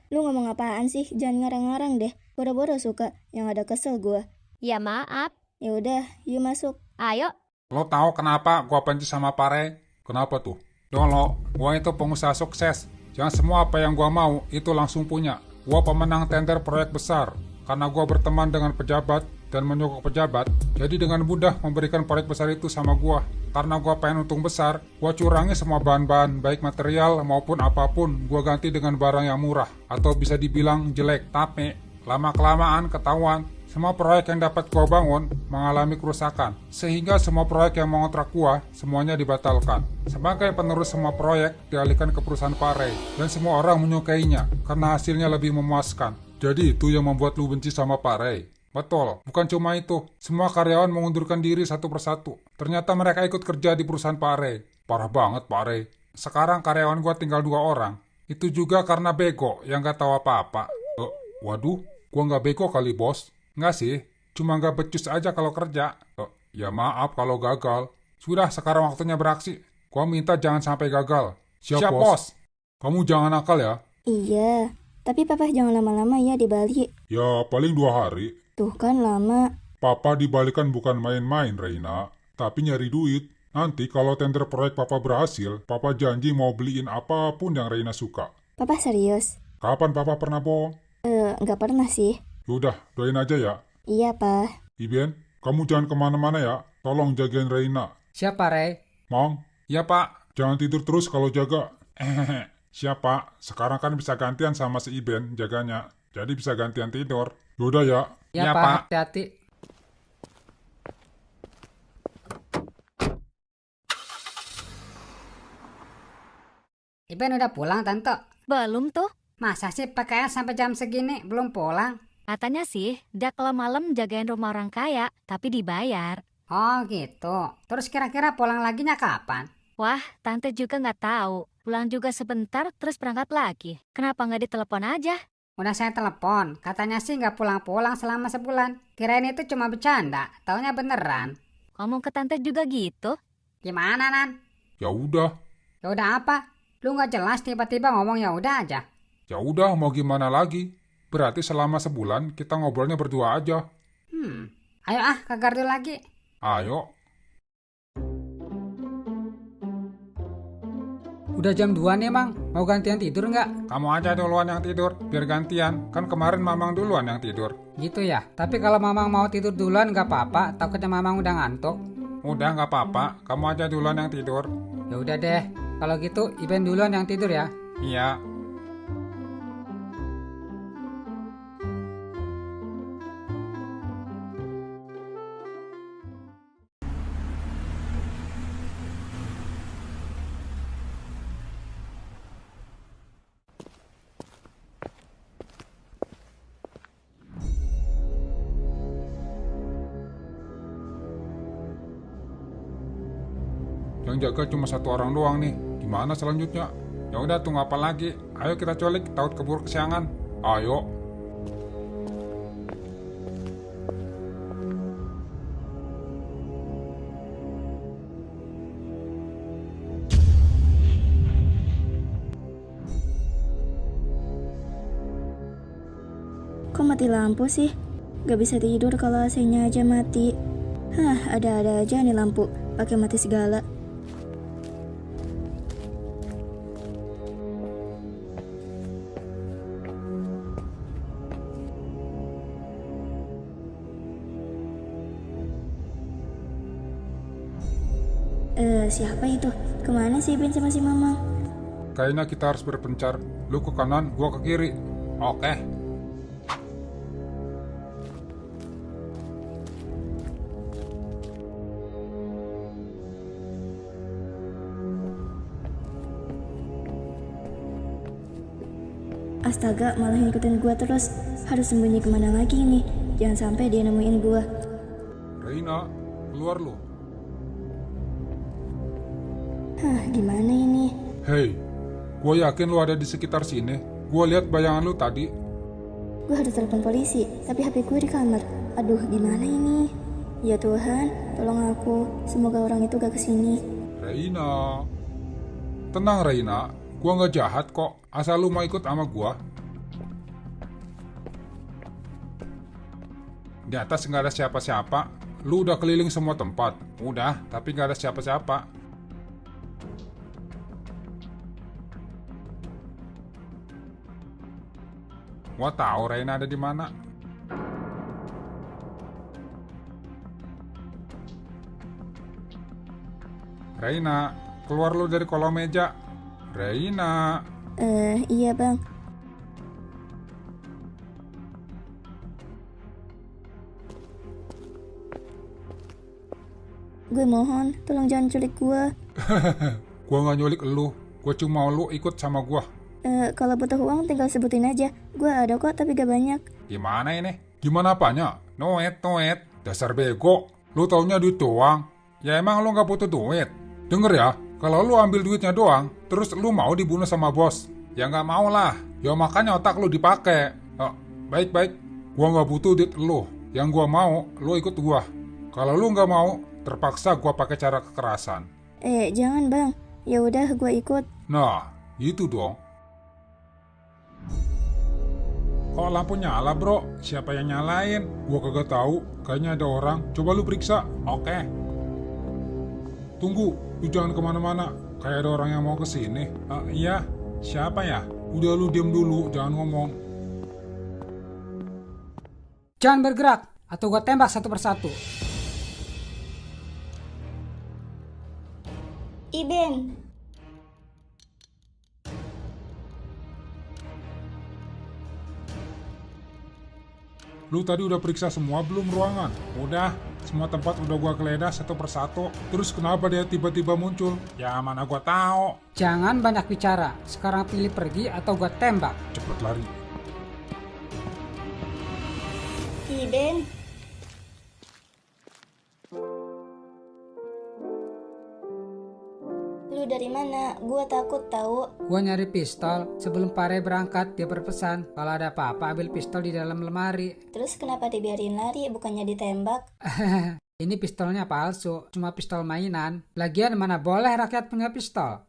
Lu ngomong apaan sih? Jangan ngarang-ngarang deh. Boro-boro suka, yang ada kesel gua. Ya maaf. Ya udah, yuk masuk. Ayo. Lo tahu kenapa gua benci sama Pare? Kenapa tuh? Dolo, gua itu pengusaha sukses. Jangan semua apa yang gua mau itu langsung punya. Gua pemenang tender proyek besar. Karena gua berteman dengan pejabat dan menyokong pejabat, jadi dengan mudah memberikan proyek besar itu sama gua. Karena gua pengen untung besar, gua curangi semua bahan-bahan, baik material maupun apapun, gua ganti dengan barang yang murah. Atau bisa dibilang jelek, tapi lama-kelamaan ketahuan, semua proyek yang dapat gua bangun mengalami kerusakan. Sehingga semua proyek yang mengontrak gua, semuanya dibatalkan. Sebagai penerus semua proyek, dialihkan ke perusahaan Pare. Dan semua orang menyukainya, karena hasilnya lebih memuaskan. Jadi itu yang membuat lu benci sama Pare. Betul, bukan cuma itu. Semua karyawan mengundurkan diri satu persatu. Ternyata mereka ikut kerja di perusahaan Pare. Parah banget Pare. Sekarang karyawan gua tinggal 2 orang. Itu juga karena bego yang gak tahu apa-apa. Waduh, gua gak bego kali bos. Nggak sih, cuma nggak becus aja kalau kerja. Ya maaf kalau gagal. Sudah, sekarang waktunya beraksi. Gua minta jangan sampai gagal. Siap bos. Kamu jangan nakal ya. Iya, tapi papa jangan lama-lama ya di Bali. Ya paling 2 hari. Tuh kan lama. Papa di Bali kan bukan main-main Reina, tapi nyari duit. Nanti kalau tender proyek papa berhasil, papa janji mau beliin apapun yang Reina suka. Papa serius? Kapan papa pernah bohong? Nggak pernah sih. Yaudah, doain aja ya. Iya, Pa. Iben, kamu jangan kemana-mana ya. Tolong jagain Reina. Siapa, Rey? Mang, Ya Pak. jangan tidur terus kalau jaga. Siapa? Sekarang kan bisa gantian sama si Iben jaganya. Jadi bisa gantian tidur. Yaudah ya. Ya, Ya, Pak, Pak. hati-hati. Iben udah pulang, Tante? Belum tuh. Masa sih PKL sampai jam segini belum pulang? Katanya sih, dia kalau malam jagain rumah orang kaya, tapi dibayar. Oh gitu. Terus kira-kira pulang laginya kapan? Wah, tante juga nggak tahu. Pulang juga sebentar, terus berangkat lagi. Kenapa nggak ditelepon aja? Udah saya telepon, katanya sih nggak pulang-pulang selama sebulan. Kirain itu cuma bercanda, taunya beneran. Ngomong ke tante juga gitu? Gimana, Nan? Ya udah. Ya udah apa? Lu nggak jelas tiba-tiba ngomong ya udah aja. Ya udah, mau gimana lagi? Berarti selama sebulan kita ngobrolnya berdua aja. Ayo ke gardu lagi. Ayo. Udah jam 2 nih, Mang. Mau gantian tidur nggak? Kamu aja duluan yang tidur, biar gantian. Kan kemarin Mamang duluan yang tidur. Gitu ya. Tapi kalau Mamang mau tidur duluan nggak apa-apa. Takutnya Mamang udah ngantuk. Udah nggak apa-apa, kamu aja duluan yang tidur. Ya udah deh. Kalau gitu, Iben duluan yang tidur ya. Iya. Yang jaga cuma 1 orang doang nih. Gimana selanjutnya? Ya udah, tunggu apa lagi? Ayo kita culik, takut keburu kesiangan. Ayo. Kok mati lampu sih? Gak bisa tidur kalau AC-nya aja mati. Ada-ada aja nih lampu, pakai mati segala. Siapa itu? Kemana sih Ben sama si Mamang? Kayaknya kita harus berpencar. Lu ke kanan, gua ke kiri. Oke. Astaga, malah ngikutin gua terus. Harus sembunyi kemana lagi nih? Jangan sampai dia nemuin gua. Reina, keluar lu. Gimana ini? Hei, gua yakin lu ada di sekitar sini. Gua lihat bayangan lu tadi. Gua harus telepon polisi, tapi HP gue di kamar. Aduh, gimana ini? Ya Tuhan, tolong aku. Semoga orang itu gak kesini. Reina. Tenang Reina, gua nggak jahat kok. Asal lu mau ikut sama gua. Di atas nggak ada siapa-siapa. Lu udah keliling semua tempat. Udah, tapi nggak ada siapa-siapa. Gua tahu Reina ada di mana. Reina, keluar lu dari kolong meja. Reina. Iya bang. Gue mohon, tolong jangan culik gue. Gua nggak nyulik lu. Gua cuma mau lu ikut sama gua. Kalau butuh uang tinggal sebutin aja. Gue ada kok tapi gak banyak. Gimana ini? Gimana apanya? Noet. Dasar bego. Lu taunya duit doang. Ya emang lu nggak butuh duit. Denger ya, kalau lu ambil duitnya doang, terus lu mau dibunuh sama bos, ya nggak mau lah. Ya makanya otak lu dipakai. Baik. Gua nggak butuh duit lu. Yang gua mau, lu ikut gua. Kalau lu nggak mau, terpaksa gua pakai cara kekerasan. Jangan bang. Ya udah, gue ikut. Nah, gitu dong. Kok lampu nyala bro? Siapa yang nyalain? Gua kagak tahu. Kayaknya ada orang. Coba lu periksa. Oke. Tunggu, lu jangan kemana-mana. Kayak ada orang yang mau kesini. Iya, siapa ya? Udah lu diam dulu, jangan ngomong. Jangan bergerak, atau gua tembak satu persatu. Iben. Lu tadi udah periksa semua belum ruangan? Udah, semua tempat udah gua geledah satu persatu. Terus kenapa dia tiba-tiba muncul? Ya mana gua tahu. Jangan banyak bicara. Sekarang pilih pergi atau gua tembak. Cepet lari. Iben. Lu dari mana? Gua takut tahu. Gua nyari pistol. Sebelum Pare berangkat, dia berpesan kalau ada apa-apa ambil pistol di dalam lemari. Terus kenapa dibiarin lari bukannya ditembak? Ini pistolnya palsu, cuma pistol mainan. Lagian mana boleh rakyat punya pistol.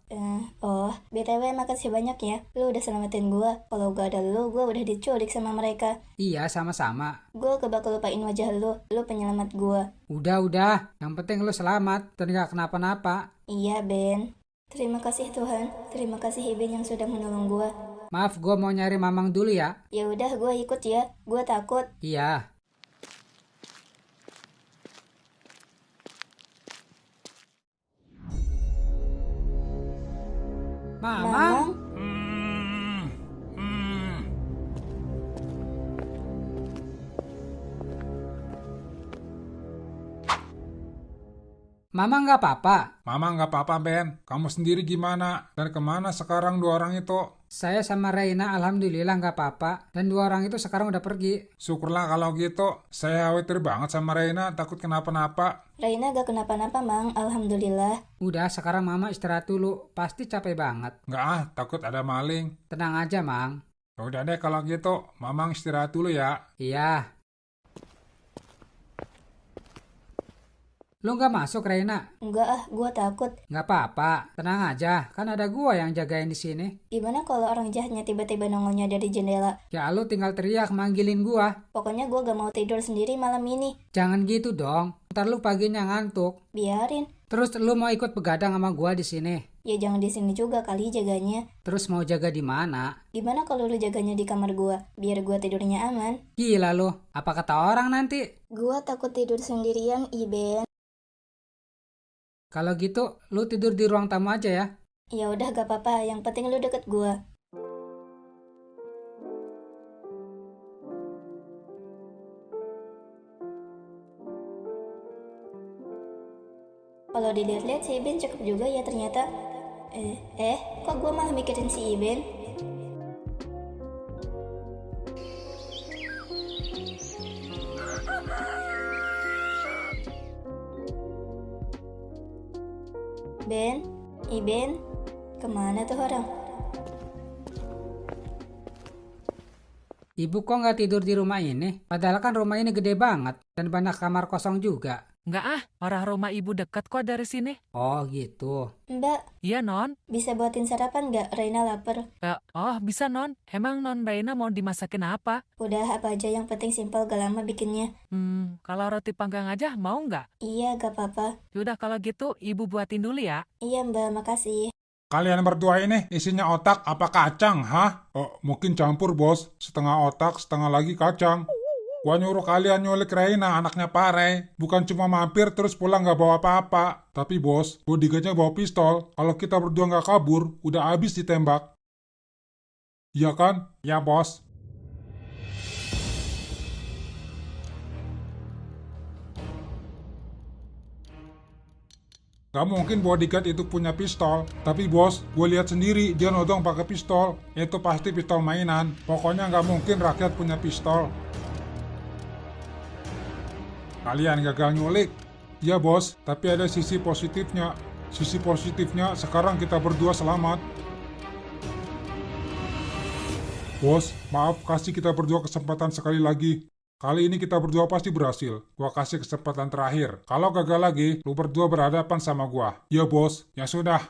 BTW makasih banyak ya. Lu udah selamatin gua. Kalau gak ada lu, gua udah diculik sama mereka. Iya, sama-sama. Gua gak bakal lupain wajah lu. Lu penyelamat gua. Udah. Yang penting lu selamat dan gak kenapa-napa. Iya, Ben. Terima kasih Tuhan. Terima kasih Iben yang sudah menolong gua. Maaf, gua mau nyari Mamang dulu ya. Ya udah, gua ikut ya. Gua takut. Iya. Mamang? Mama nggak apa-apa. Mama nggak apa-apa Ben. Kamu sendiri gimana? Dan kemana sekarang dua orang itu? Saya sama Reina alhamdulillah nggak apa-apa. Dan 2 orang itu sekarang udah pergi. Syukurlah kalau gitu. Saya khawatir banget sama Reina, takut kenapa-napa. Raina gak kenapa-napa, Mang. Alhamdulillah. Udah, sekarang Mama istirahat dulu. Pasti capek banget. Nggak ah, takut ada maling. Tenang aja, Mang. Ya udah deh kalau gitu, Mamang istirahat dulu ya. Iya. Lu nggak masuk, Reina? Enggak ah, gua takut. Nggak apa-apa, tenang aja. Kan ada gua yang jagain di sini. Gimana kalau orang jahatnya tiba-tiba nongolnya dari jendela? Ya lu tinggal teriak manggilin gua. Pokoknya gua gak mau tidur sendiri malam ini. Jangan gitu dong. Ntar lu paginya ngantuk. Biarin. Terus lu mau ikut begadang sama gua di sini? Ya jangan di sini juga kali jaganya. Terus mau jaga di mana? Gimana kalau lu jaganya di kamar gua? Biar gua tidurnya aman. Gila lu, apa kata orang nanti? Gua takut tidur sendirian, Iben. Kalau gitu, lu tidur di ruang tamu aja ya. Ya udah gak apa-apa, yang penting lu deket gua. Kalau dilihat-lihat si Iben cakep juga ya ternyata. Kok gua malah mikirin si Iben? Ben, Iben, kemana tuh orang? Ibu kok nggak tidur di rumah ini? Padahal kan rumah ini gede banget dan banyak kamar kosong juga. Nggak ah, orang rumah ibu dekat kok dari sini. Oh gitu. Mbak, Iya non. bisa buatin sarapan nggak? Reina lapar. Bisa non. Emang non Reina mau dimasakin apa? Udah apa aja yang penting simpel gak lama bikinnya. Kalau roti panggang aja mau nggak? Iya gak apa-apa. Yaudah kalau gitu ibu buatin dulu ya. Iya Mbak, makasih. Kalian berdua ini isinya otak apa kacang, hah? Oh, mungkin campur bos, setengah otak, setengah lagi kacang. Gua nyuruh kalian nyulik Reina, anaknya Pare. Bukan cuma mampir terus pulang gak bawa apa-apa. Tapi bos, bodyguardnya bawa pistol. Kalau kita berdua gak kabur, udah habis ditembak. Iya kan? Ya bos. Gak mungkin bodyguard itu punya pistol. Tapi bos, gue lihat sendiri dia nodong pakai pistol. Itu pasti pistol mainan. Pokoknya gak mungkin rakyat punya pistol. Kalian gagal nyulik. Ya bos, tapi ada sisi positifnya. Sisi positifnya sekarang kita berdua selamat. Bos, maaf kasih kita berdua kesempatan sekali lagi. Kali ini kita berdua pasti berhasil. Gua kasih kesempatan terakhir. Kalau gagal lagi, lu berdua berhadapan sama gua. Ya bos, ya sudah.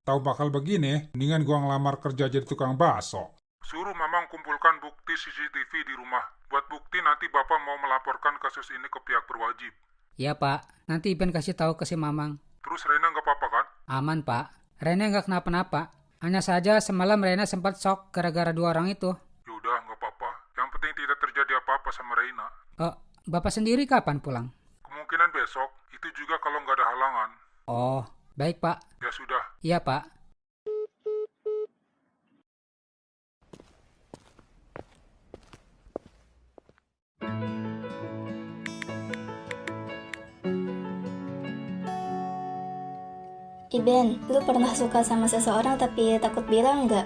Tahu bakal begini, mendingan gua ngelamar kerja jadi tukang bakso. Suruh Mamang kumpulkan bukti CCTV di rumah. Buat bukti nanti Bapak mau melaporkan kasus ini ke pihak berwajib. Ya Pak, nanti Iben kasih tahu ke si Mamang. Terus Rena nggak apa-apa kan? Aman Pak, Rena nggak kenapa-napa. Hanya saja semalam Rena sempat shock gara-gara 2 orang itu. Yaudah nggak apa-apa. Yang penting tidak terjadi apa-apa sama Rena. Bapak sendiri kapan pulang? Kemungkinan besok, itu juga kalau nggak ada halangan. Oh, baik Pak. Ya sudah. Iya Pak. Iben, lu pernah suka sama seseorang tapi takut bilang nggak?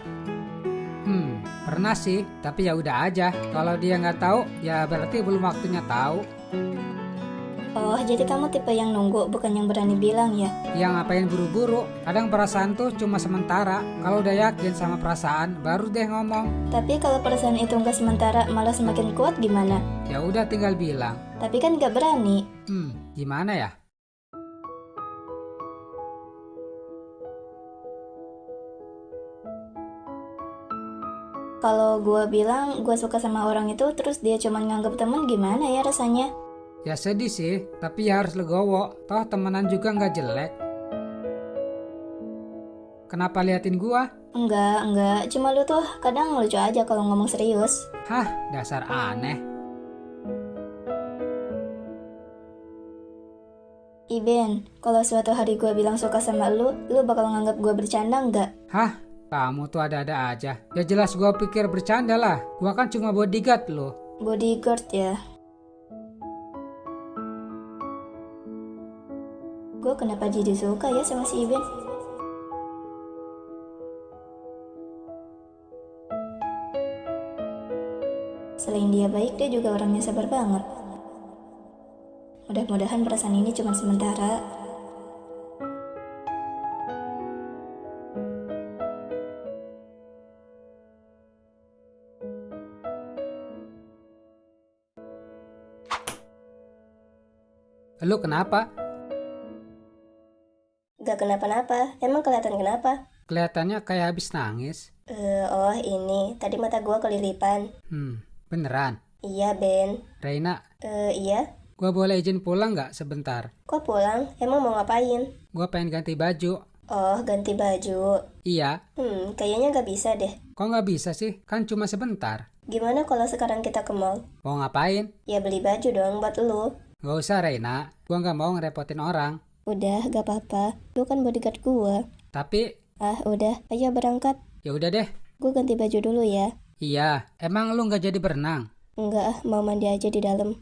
Pernah sih, tapi ya udah aja. Kalau dia nggak tahu, ya berarti belum waktunya tahu. Oh, jadi kamu tipe yang nunggu, bukan yang berani bilang ya? Yang ngapain buru-buru? Kadang perasaan tuh cuma sementara. Kalau udah yakin sama perasaan, baru deh ngomong. Tapi kalau perasaan itu nggak sementara, malah semakin kuat gimana? Ya udah tinggal bilang. Tapi kan nggak berani. Gimana ya? Kalau gue bilang gue suka sama orang itu, terus dia cuma nganggap temen, gimana ya rasanya? Ya sedih sih, tapi ya harus legowo. Toh temenan juga nggak jelek. Kenapa liatin gua? Enggak. Cuma lu tuh kadang lucu aja kalau ngomong serius. Hah, dasar aneh. Iben, kalau suatu hari gue bilang suka sama lu bakal nganggap gue bercanda nggak? Hah? Kamu tuh ada-ada aja. Ya jelas gua pikir bercanda lah. Gua kan cuma bodyguard loh. Bodyguard ya? Gue kenapa jadi suka ya sama si Iben? Selain dia baik, dia juga orangnya sabar banget. Mudah-mudahan perasaan ini cuma sementara. Lu kenapa? Gak kenapa-napa, emang kelihatan kenapa? Kelihatannya kayak habis nangis. Oh ini, tadi mata gua kelilipan. Beneran? Iya Ben. Reina, Iya? gua boleh izin pulang nggak sebentar? Kok pulang? Emang mau ngapain? Gua pengen ganti baju. Oh, ganti baju. Iya. Kayaknya gak bisa deh. Kok nggak bisa sih? Kan cuma sebentar. Gimana kalau sekarang kita ke mall? Mau ngapain? Ya beli baju dong buat lu. Gak usah Reina, gua nggak mau ngerepotin orang. Udah, gak apa-apa. Lu kan bodyguard gua. Tapi, Udah. Ayo berangkat. ya udah deh. Gue ganti baju dulu ya. Iya, emang lu nggak jadi berenang? Enggak, mau mandi aja di dalam.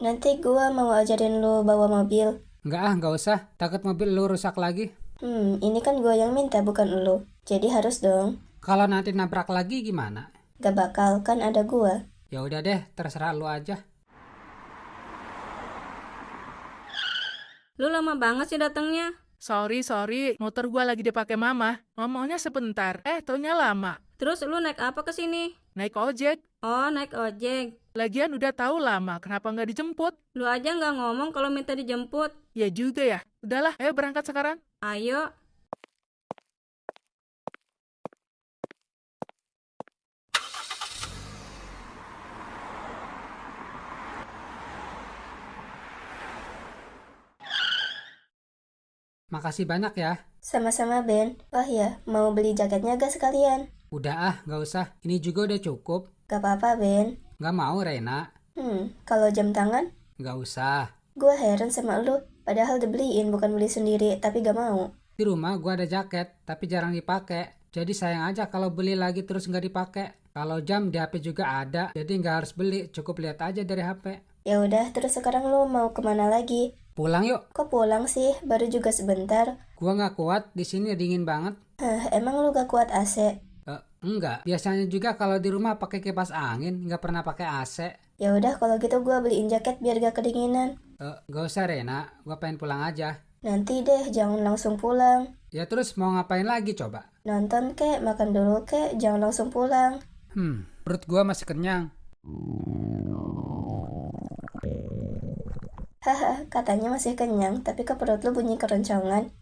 Nanti gua mau ajarin lu bawa mobil. Nggak usah. Takut mobil lu rusak lagi. Ini kan gua yang minta bukan lu. Jadi harus dong. Kalau nanti nabrak lagi gimana? Gak bakal, kan ada gua. Ya udah deh, terserah lu aja. Lu lama banget sih datangnya. Sorry, motor gua lagi dipakai mama. Ngomongnya sebentar, taunya lama. Terus lu naik apa ke sini? Naik ojek. Oh, naik ojek. Lagian udah tahu lama, kenapa nggak dijemput? Lu aja nggak ngomong kalau minta dijemput. Ya juga ya. Udahlah, ayo berangkat sekarang. Ayo. Makasih banyak ya. Sama-sama Ben. Oh ya, mau beli jaketnya gak sekalian? Udah gak usah. Ini juga udah cukup. Gak apa-apa Ben. Gak mau Reina. Kalau jam tangan? Gak usah. Gue heran sama lu. Padahal dibeliin, bukan beli sendiri, tapi gak mau. Di rumah gua ada jaket, tapi jarang dipakai. Jadi sayang aja kalau beli lagi terus nggak dipakai. Kalau jam di HP juga ada, jadi nggak harus beli, cukup lihat aja dari HP. Ya udah, terus sekarang lu mau kemana lagi? Pulang yuk. Kok pulang sih? Baru juga sebentar. Gua nggak kuat, di sini dingin banget. Emang lu gak kuat AC? Enggak, biasanya juga kalau di rumah pakai kipas angin, nggak pernah pakai AC. Ya udah, kalau gitu gua beliin jaket biar gak kedinginan. Gak usah Rena, gua pengen pulang aja. Nanti deh, jangan langsung pulang. Ya terus mau ngapain lagi coba? Nonton kek, makan dulu kek, jangan langsung pulang. Perut gua masih kenyang. Haha, katanya masih kenyang, tapi ke perut lu bunyi keroncongan.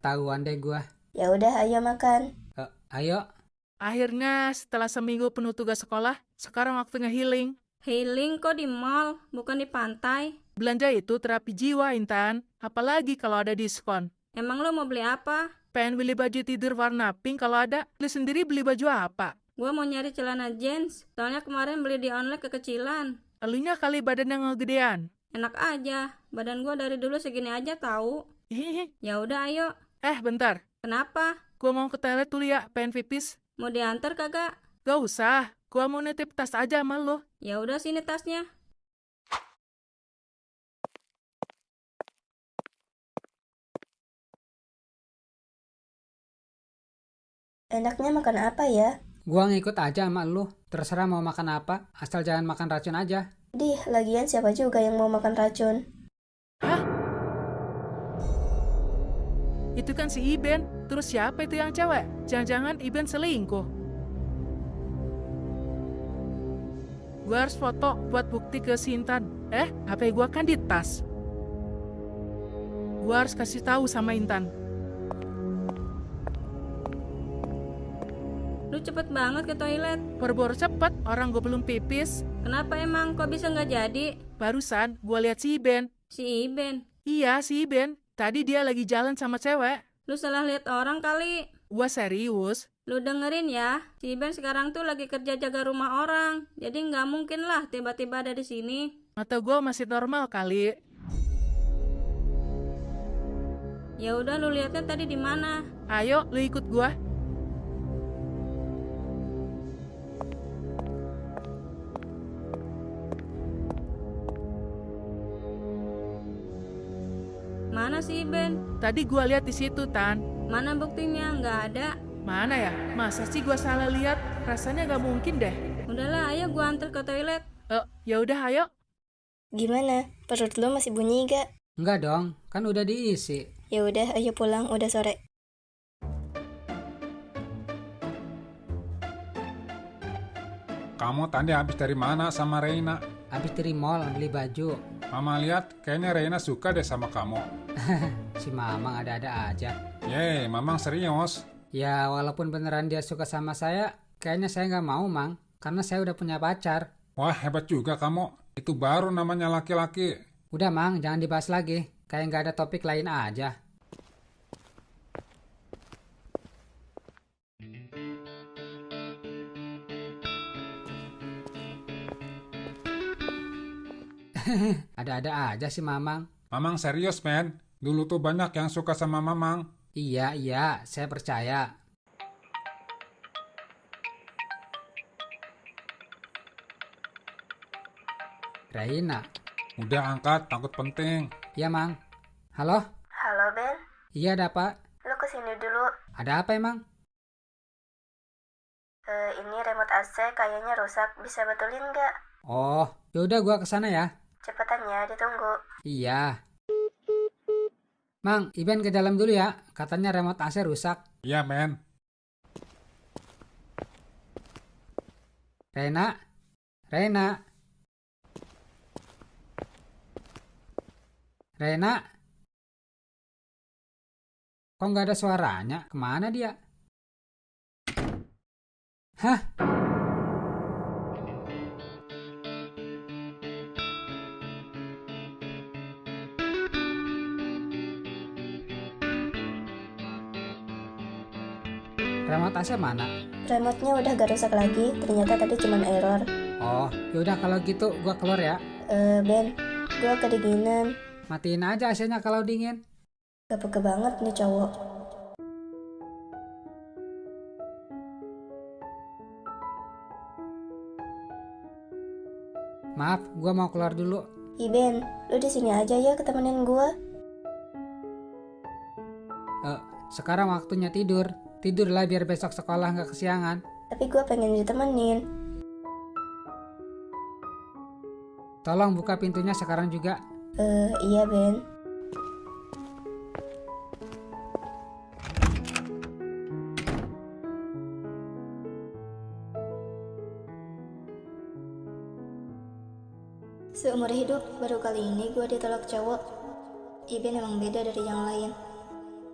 Tahuan deh gua. Ya udah, ayo makan. Ayo. Akhirnya setelah seminggu penuh tugas sekolah, sekarang waktunya healing. Healing kok di mall, bukan di pantai. Belanja itu terapi jiwa, Intan. Apalagi kalau ada diskon. Emang lo mau beli apa? Pengen beli baju tidur warna pink kalau ada. Beli sendiri beli baju apa? Gua mau nyari celana jeans. Soalnya kemarin beli di online kekecilan. Elunya kali badan yang ngegedean. Enak aja. Badan gua dari dulu segini aja tahu. Ya udah ayo. Bentar. Kenapa? Gua mau ke toilet dulu ya, pengen pipis. Mau diantar kagak? Gak usah. Gua mau nitip tas aja sama lo. Ya udah sini tasnya. Enaknya makan apa ya? Gua ngikut aja sama lu. Terserah mau makan apa, asal jangan makan racun aja. Lagian siapa juga yang mau makan racun? Hah? Itu kan si Iben. Terus siapa itu yang cewek? Jangan-jangan Iben selingkuh. Gua harus foto buat bukti ke si Intan. HP gua kan di tas. Gua harus kasih tahu sama Intan. Lu cepet banget ke toilet. Boro-boro cepet, orang gue belum pipis. Kenapa emang? Kok bisa nggak jadi? Barusan gue lihat si Iben. Si Iben? Iya, si Iben. Tadi dia lagi jalan sama cewek. Lu salah lihat orang kali. Gua serius. Lu dengerin ya, si Iben sekarang tuh lagi kerja jaga rumah orang. Jadi nggak mungkin lah tiba-tiba ada di sini. Mata gue masih normal kali. Ya udah, lu lihatnya tadi di mana? Ayo, lu ikut gua. Mana sih Ben? Tadi gua lihat di situ, Tan. Mana buktinya? Nggak ada. Mana ya? Masa sih gua salah lihat? Rasanya nggak mungkin deh. Udahlah, ayo gua antar ke toilet. Ya udah, ayo. Gimana? Perut lo masih bunyi gak? Enggak dong, kan udah diisi. Ya udah, ayo pulang, udah sore. Kamu tadi habis dari mana sama Reina? Habis dari mall beli baju. Mama lihat kayaknya Reina suka deh sama kamu. Si Mamang ada-ada aja. Yeay, Mamang serius. Ya walaupun beneran dia suka sama saya, kayaknya saya nggak mau Mang. Karena saya udah punya pacar. Wah, hebat juga kamu. Itu baru namanya laki-laki. Udah Mang, jangan dibahas lagi. Kayak nggak ada topik lain aja. Ada-ada aja sih Mamang. Mamang serius, men. Dulu tuh banyak yang suka sama Mamang. Iya, saya percaya. Reina. Udah angkat, takut penting. Iya Mang. Halo? Halo Ben, Iya ada apa? lo kesini dulu. Ada apa emang? Ini remote AC kayaknya rusak, bisa betulin nggak? Oh, yaudah gua kesana ya. Cepetan ya, ditunggu. Iya. Mang, Iben ke dalam dulu ya. Katanya remote AC rusak. Iya, men. Reina? Reina? Reina? Kok nggak ada suaranya? Kemana dia? Hah? Remote AC mana? Remote-nya udah gak rusak lagi, ternyata tadi cuman error. Oh, yaudah kalau gitu gua keluar ya. Ben, gua kedinginan. Matiin aja AC-nya kalau dingin. Gak peka banget nih cowok. Maaf, gua mau keluar dulu. Ben, lu di sini aja ya ketemenin gua. Sekarang waktunya tidur. Tidurlah biar besok sekolah nggak kesiangan. Tapi gua pengen ditemenin. Tolong buka pintunya sekarang juga. Iya Ben. Seumur hidup, baru kali ini gue ditolak cowok. Iben emang beda dari yang lain.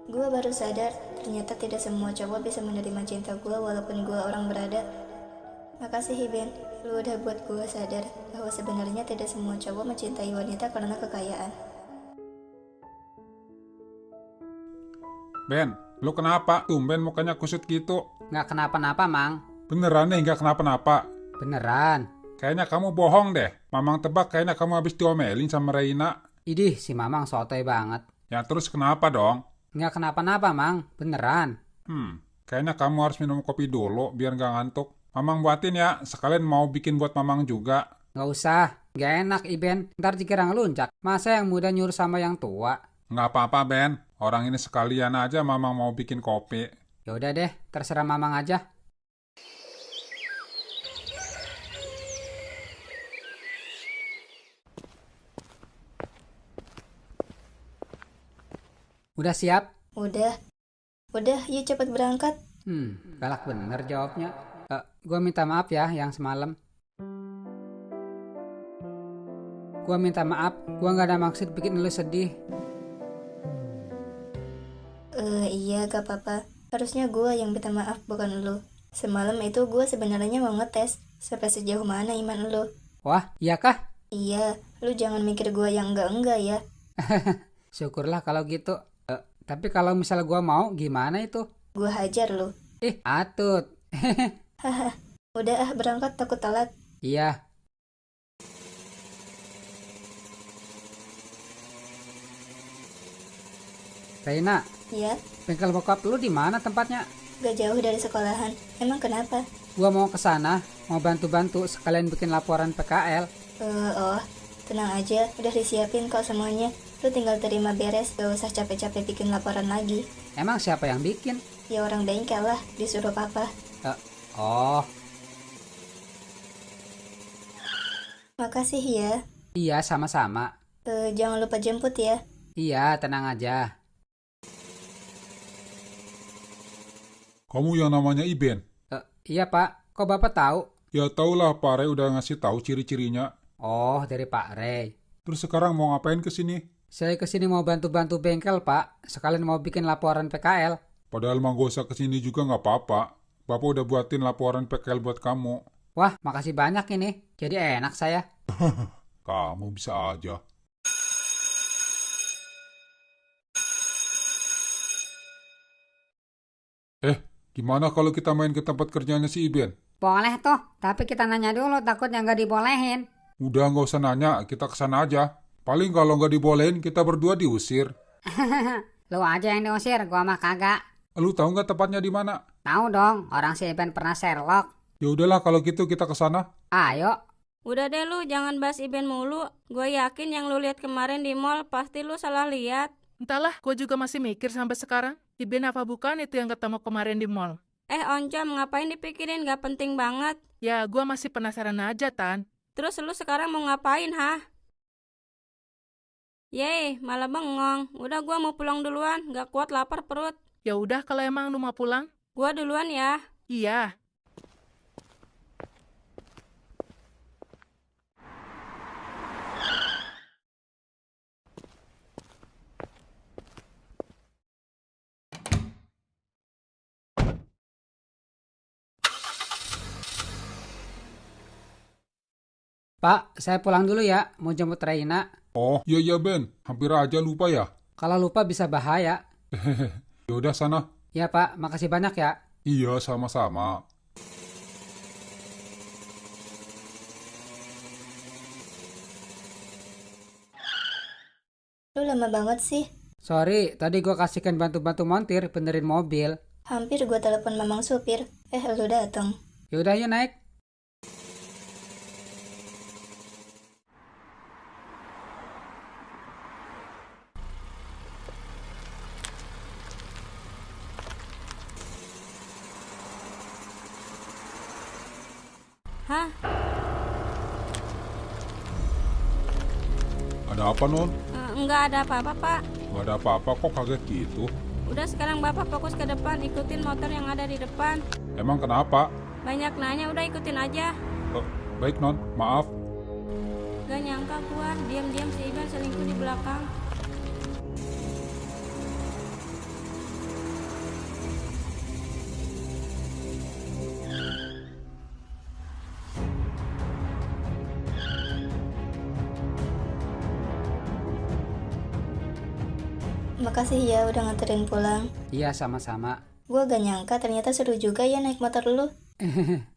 Gue baru sadar, ternyata tidak semua cowok bisa menerima cinta gue walaupun gue orang berada. Makasih Iben, lu udah buat gue sadar bahwa sebenarnya tidak semua cowok mencintai wanita karena kekayaan. Ben, lu kenapa? Tumben mukanya kusut gitu. Nggak kenapa-napa, Mang. Beneran nih nggak kenapa-napa? Beneran. Kayaknya kamu bohong deh. Mamang tebak kayaknya kamu habis diomelin sama Reina. Idih, si Mamang sotoy banget. Ya terus kenapa dong? Nggak kenapa-napa, Mang. Beneran. Kayaknya kamu harus minum kopi dulu biar nggak ngantuk. Mamang buatin ya, sekalian mau bikin buat Mamang juga. Nggak usah. Nggak enak, Iben. Ntar dikira ngeluncak. Masa yang muda nyuruh sama yang tua? Nggak apa-apa, Ben. Orang ini sekalian aja Mamang mau bikin kopi. Yaudah deh, terserah Mamang aja. Udah siap? Udah, yuk cepet berangkat. Galak bener jawabnya. Gue minta maaf ya yang semalam. Gue minta maaf, gue gak ada maksud bikin lu sedih. Iya gak apa-apa. Harusnya gue yang minta maaf bukan lu. Semalam itu gue sebenarnya mau ngetes sampai sejauh mana iman lu. Wah, iya kah? Iya, lu jangan mikir gue yang enggak ya. Syukurlah kalau gitu. Tapi kalau misalnya gue mau, gimana itu? Gue hajar lu. Atut. Haha, udah berangkat takut telat. Iya. Reina. Iya? Bengkel bokap lu di mana tempatnya? Gak jauh dari sekolahan. Emang kenapa? Gua mau ke sana, mau bantu-bantu sekalian bikin laporan PKL. Tenang aja, udah disiapin kok semuanya. Lu tinggal terima beres, gak usah capek-capek bikin laporan lagi. Emang siapa yang bikin? Ya orang bengkel lah, disuruh papa. Oh, Makasih ya. iya sama-sama. Jangan lupa jemput ya. Iya, tenang aja. Kamu yang namanya Iben? Iya Pak, kok Bapak tahu? Ya taulah, Pak Rey udah ngasih tahu ciri-cirinya. Oh, dari Pak Rey. Terus sekarang mau ngapain ke sini? Saya kesini mau bantu-bantu bengkel Pak, sekalian mau bikin laporan PKL. Padahal mah gak usah kesini juga nggak apa-apa. Bapak udah buatin laporan PKL buat kamu. Wah, makasih banyak ini, jadi enak saya. Kamu bisa aja. Gimana kalau kita main ke tempat kerjanya si Iben? Boleh tuh, tapi kita nanya dulu takutnya nggak dibolehin. Udah nggak usah nanya, kita kesana aja. Paling kalau nggak dibolehin, kita berdua diusir. Lu aja yang diusir, gua mah kagak. Lu tahu nggak tepatnya di mana? Tahu dong, orang si Iben pernah Sherlock. Ya udahlah kalau gitu kita kesana. Ayo. Udah deh lu, jangan bahas Iben mulu. Gue yakin yang lu lihat kemarin di mall pasti lu salah lihat. Entahlah, gue juga masih mikir sampai sekarang. Iben apa bukan itu yang ketemu kemarin di mall? Oncom, ngapain dipikirin? Gak penting banget. Ya, gue masih penasaran aja, Tan. Terus lu sekarang mau ngapain, ha? Yeay, malah bengong. Udah gua mau pulang duluan, gak kuat lapar perut. Ya udah kalau emang lu mau pulang. Gua duluan ya. Iya. Pak, saya pulang dulu ya, mau jemput Reina. Oh, iya Ben, hampir aja lupa ya. Kalau lupa bisa bahaya. Ya udah sana. Ya Pak, makasih banyak ya. Iya, sama-sama. Lu lama banget sih. Sorry, tadi gua kasihkan bantu-bantu montir benerin mobil. Hampir gua telepon mamang supir. Lu datang. Yaudah yuk naik. Hah? Ada apa, Non? Enggak ada apa-apa, Pak. Nggak ada apa-apa, kok kaget gitu? Udah sekarang Bapak fokus ke depan, ikutin motor yang ada di depan. Emang kenapa? Banyak nanya, udah ikutin aja. Baik, Non. Maaf. Gak nyangka gua, diam-diam si Iben selingkuh di belakang. Makasih ya udah nganterin pulang. Iya, sama-sama. Gua gak nyangka ternyata seru juga ya naik motor lu.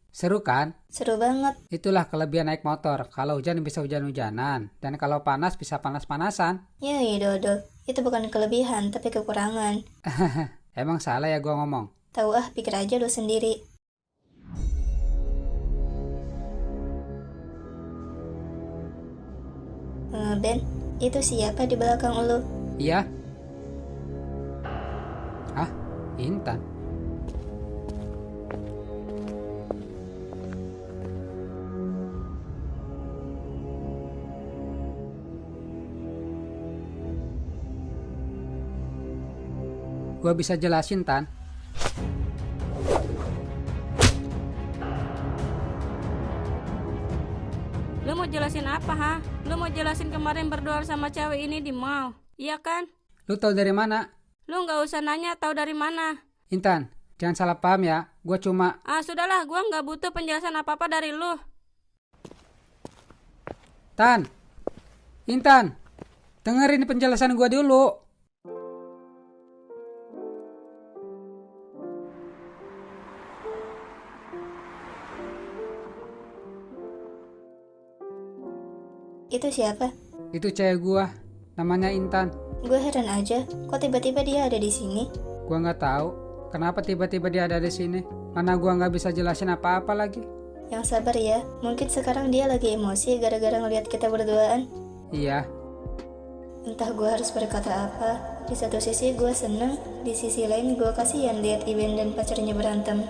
Seru kan? Seru banget. Itulah kelebihan naik motor. Kalau hujan bisa hujan-hujanan. Dan kalau panas bisa panas-panasan. Yai dodol, itu bukan kelebihan tapi kekurangan. Emang salah ya gua ngomong? Tahu pikir aja lu sendiri. Ben, itu siapa di belakang lu? Iya. Hah? Intan? Gua bisa jelasin, Tan. Lu mau jelasin apa, ha? Lu mau jelasin kemarin berduaan sama cewek ini di mall, iya kan? Lu tahu dari mana? Lu nggak usah nanya tahu dari mana. Intan, jangan salah paham ya. Gua cuma... Sudahlah, gua nggak butuh penjelasan apa-apa dari lu. Tan! Intan! Dengerin penjelasan gua dulu. Itu siapa? Itu cewek gua. Namanya Intan. Gue heran aja, kok tiba-tiba dia ada di sini? Gua nggak tahu kenapa tiba-tiba dia ada di sini. Mana gua nggak bisa jelasin apa-apa lagi. Yang sabar ya, mungkin sekarang dia lagi emosi gara-gara ngelihat kita berduaan. Iya. Entah gue harus berkata apa. Di satu sisi gue seneng, di sisi lain gue kasihan lihat Iben dan pacarnya berantem.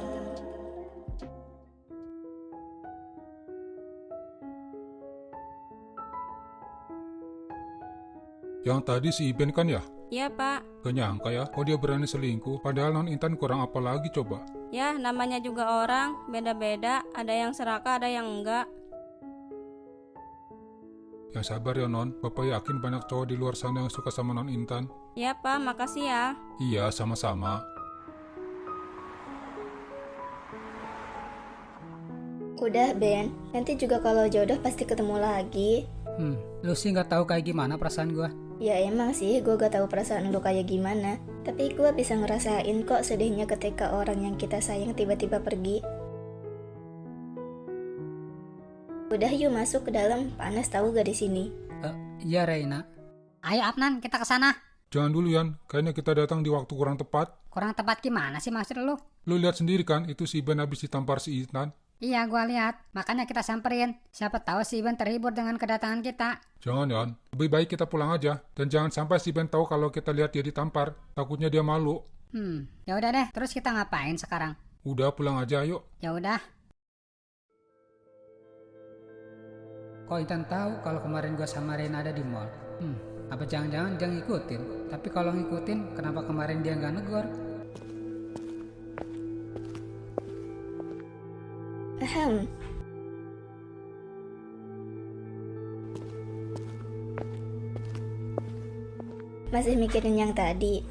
Yang tadi si Iben kan ya? Iya, Pak. Gak nyangka ya, kok dia berani selingkuh, padahal non Intan kurang apa lagi coba. Ya, namanya juga orang, beda-beda, ada yang serakah, ada yang enggak. Yang sabar ya non, Bapak yakin banyak cowok di luar sana yang suka sama non Intan. Ya, Pak, makasih ya. Iya, sama-sama. Udah Ben, nanti juga kalau jodoh pasti ketemu lagi. Lu sih nggak tahu kayak gimana perasaan gua. Ya emang sih gue gak tahu perasaan lu kayak gimana. Tapi gue bisa ngerasain kok sedihnya ketika orang yang kita sayang tiba-tiba pergi. Udah yuk masuk ke dalam, panas tahu gak di sini? Iya Reina. Ayo Adnan, kita ke sana. Jangan dulu Yan, kayaknya kita datang di waktu kurang tepat. Kurang tepat gimana sih maksud lu? Lu lihat sendiri kan, itu si Iben habis ditampar si Intan. Iya, gua lihat. Makanya kita samperin. Siapa tahu si Iben terhibur dengan kedatangan kita. Jangan Yan, lebih baik kita pulang aja. Dan jangan sampai si Ben tahu kalau kita lihat dia ditampar. Takutnya dia malu. Ya udah deh. Terus kita ngapain sekarang? Udah pulang aja yuk. Ya udah. Kok Intan tahu kalau kemarin gua sama Reina ada di mall? Apa jangan-jangan dia ngikutin? Tapi kalau ngikutin, kenapa kemarin dia nggak negor? Masih mikirin yang tadi?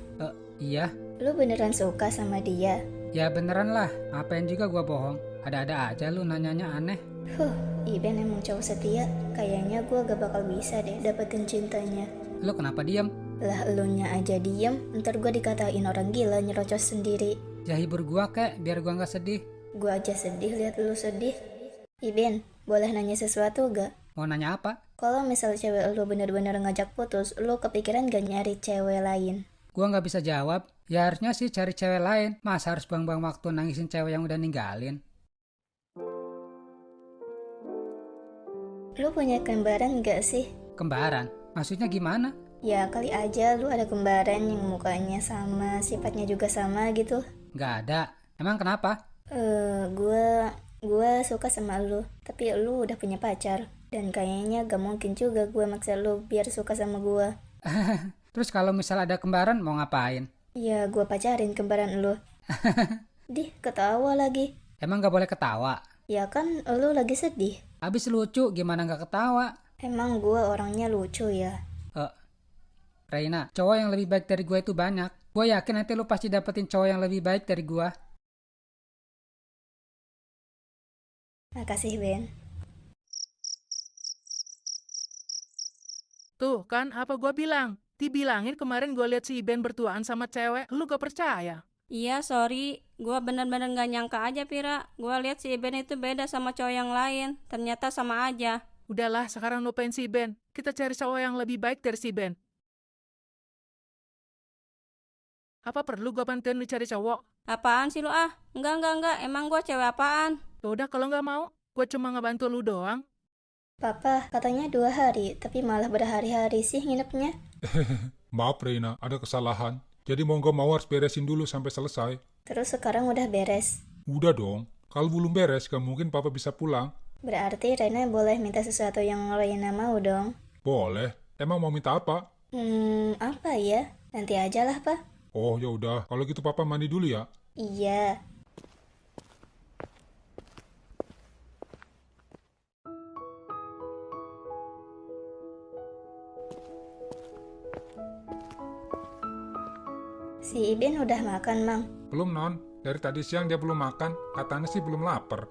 Iya. Lu beneran suka sama dia? Ya beneran lah, apain juga gua bohong. Ada-ada aja lu nanyanya aneh. Iben emang cowok setia. Kayaknya gua gak bakal bisa deh dapetin cintanya. Lu kenapa diem? Lah elunya aja diem, ntar gua dikatain orang gila nyerocos sendiri. Ya hibur gua kek, biar gua gak sedih. Gua aja sedih lihat lu sedih. Iben, boleh nanya sesuatu gak? Mau nanya apa? Kalau misal cewek lu bener-bener ngajak putus, lu kepikiran gak nyari cewek lain? Gua gak bisa jawab. Ya harusnya sih cari cewek lain. Masa harus buang-buang waktu nangisin cewek yang udah ninggalin? Lu punya kembaran gak sih? Kembaran? Maksudnya gimana? Ya kali aja lu ada kembaran yang mukanya sama, sifatnya juga sama gitu. Gak ada. Emang kenapa? Gue suka sama lu, tapi lu udah punya pacar. Dan kayaknya gak mungkin juga gue maksa lu biar suka sama gue. Terus kalau misal ada kembaran mau ngapain? Ya gue pacarin kembaran lu. Dih, ketawa lagi. Emang gak boleh ketawa? Ya kan lu lagi sedih. Habis lucu gimana gak ketawa? Emang gue orangnya lucu ya? Reina, cowok yang lebih baik dari gue itu banyak. Gue yakin nanti lu pasti dapetin cowok yang lebih baik dari gue. Makasih Ben. Tuh kan apa gua bilang? Dibilangin kemarin gua lihat si Iben bertuaan sama cewek, lu gak percaya? Iya, sorry. Gua bener-bener gak nyangka aja, Pira. Gua lihat si Iben itu beda sama cowok yang lain. Ternyata sama aja. Udahlah, sekarang lupain si Iben. Kita cari cowok yang lebih baik dari si Iben. Apa perlu gua bantuin lu cari cowok? Apaan sih lu ah? Enggak. Emang gua cewek apaan? Yaudah kalau nggak mau, gua cuma ngebantu lu doang. Papa, katanya 2 hari, tapi malah berhari-hari sih nginepnya. Maaf Reina, ada kesalahan. Jadi mau gak mau harus beresin dulu sampai selesai. Terus sekarang udah beres? Udah dong. Kalau belum beres, gak mungkin Papa bisa pulang. Berarti Rena boleh minta sesuatu yang Rena mau dong? Boleh. Emang mau minta apa? Apa ya? Nanti aja lah, Pak. Oh ya udah, kalau gitu Papa mandi dulu ya. Iya. Si Iben udah makan, Mang? Belum non, dari tadi siang dia belum makan. Katanya sih belum lapar.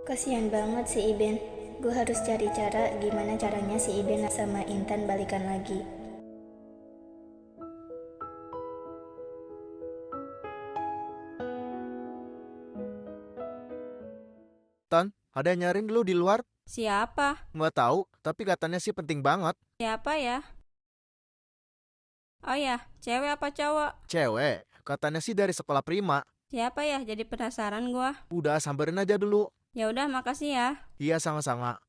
Kasian banget si Iben. Gue harus cari cara gimana caranya si Iben sama Intan balikan lagi. Tan, ada yang nyariin lu di luar? Siapa? Nggak tahu, tapi katanya sih penting banget. Siapa ya? Oh ya, cewek apa cowok? Cewek, katanya sih dari sekolah prima. Siapa ya? Jadi penasaran gua. Udah, samperin aja dulu. Ya udah, makasih ya. Iya, sama-sama.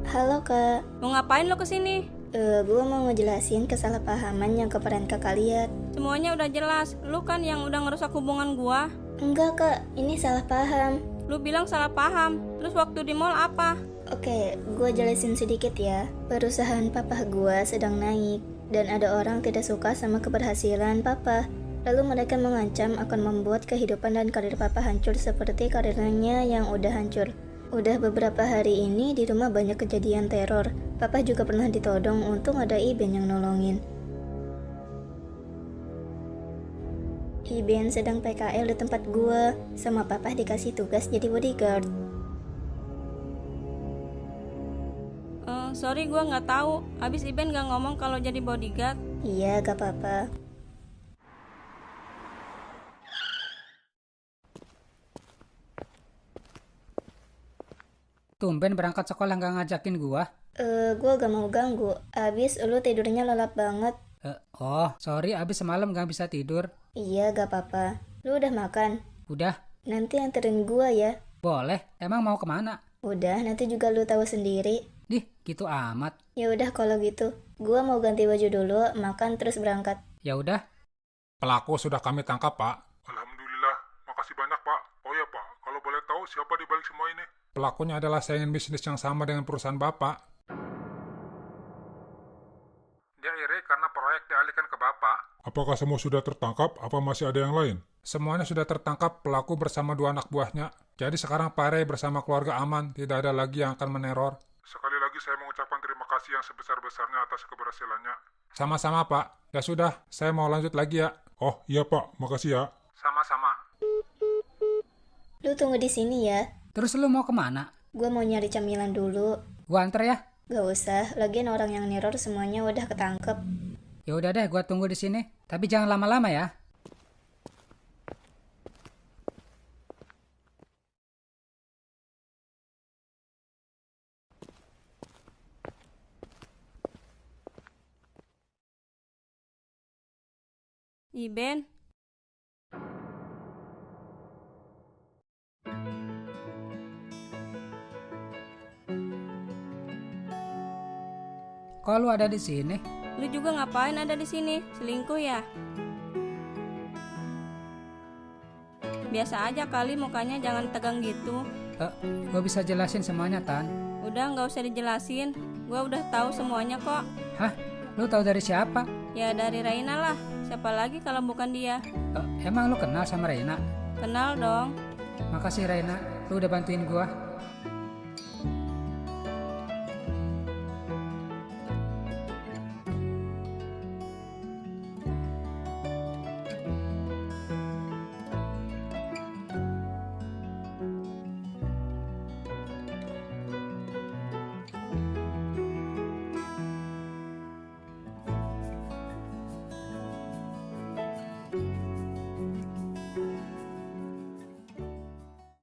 Halo kak. Mau ngapain lo kesini? Gue mau ngejelasin kesalahpahaman yang kemarin kakak lihat. Semuanya udah jelas. Lu kan yang udah ngerusak hubungan gua. Enggak kak, ini salah paham. Lu bilang salah paham. Terus waktu di mall apa? Oke, gue jelasin sedikit ya. Perusahaan papa gue sedang naik, dan ada orang tidak suka sama keberhasilan papa. Lalu mereka mengancam akan membuat kehidupan dan karir papa hancur seperti karirnya yang udah hancur. Udah beberapa hari ini di rumah banyak kejadian teror. Papa juga pernah ditodong, untung ada Iben yang nolongin. Iben sedang PKL di tempat gua, sama papa dikasih tugas jadi bodyguard. Sorry gua nggak tahu. Abis Iben nggak ngomong kalau jadi bodyguard. Iya, gak apa-apa. Tumben berangkat sekolah nggak ngajakin gua. Gua gak mau ganggu. Abis lu tidurnya lelap banget. Sorry abis semalam nggak bisa tidur. Iya, gak apa-apa. Lu udah makan? Udah. Nanti anterin gua ya. Boleh. Emang mau kemana? Udah, nanti juga lu tahu sendiri. Dih, gitu amat. Ya udah kalau gitu. Gua mau ganti baju dulu, makan terus berangkat. Ya udah. Pelaku sudah kami tangkap, Pak. Alhamdulillah, makasih banyak Pak. Oh ya Pak, kalau boleh tahu siapa di balik semua ini? Pelakunya adalah saingan bisnis yang sama dengan perusahaan Bapak. Dia iri karena proyek dialihkan ke Bapak. Apakah semua sudah tertangkap, apa masih ada yang lain? Semuanya sudah tertangkap, pelaku bersama 2 anak buahnya. Jadi sekarang Pak Rey bersama keluarga aman, tidak ada lagi yang akan meneror. Sekali lagi saya mengucapkan terima kasih yang sebesar-besarnya atas keberhasilannya. Sama-sama, Pak. Ya sudah, saya mau lanjut lagi ya. Oh iya Pak, makasih ya. Sama-sama. Lu tunggu di sini ya. Terus lu mau kemana? Gua mau nyari camilan dulu. Gua anter ya. Gak usah, lagian orang yang neror semuanya udah ketangkep. Ya udah deh, gua tunggu di sini. Tapi jangan lama-lama ya. Iben. Kok lu ada di sini? Lu juga ngapain ada di sini? Selingkuh ya? Biasa aja kali mukanya, jangan tegang gitu. Gua bisa jelasin semuanya, Tan. Udah nggak usah dijelasin. Gua udah tahu semuanya kok. Hah? Lu tahu dari siapa? Ya dari Raina lah. Siapa lagi kalau bukan dia? Emang lu kenal sama Reina? Kenal dong. Makasih Reina, lu udah bantuin gua.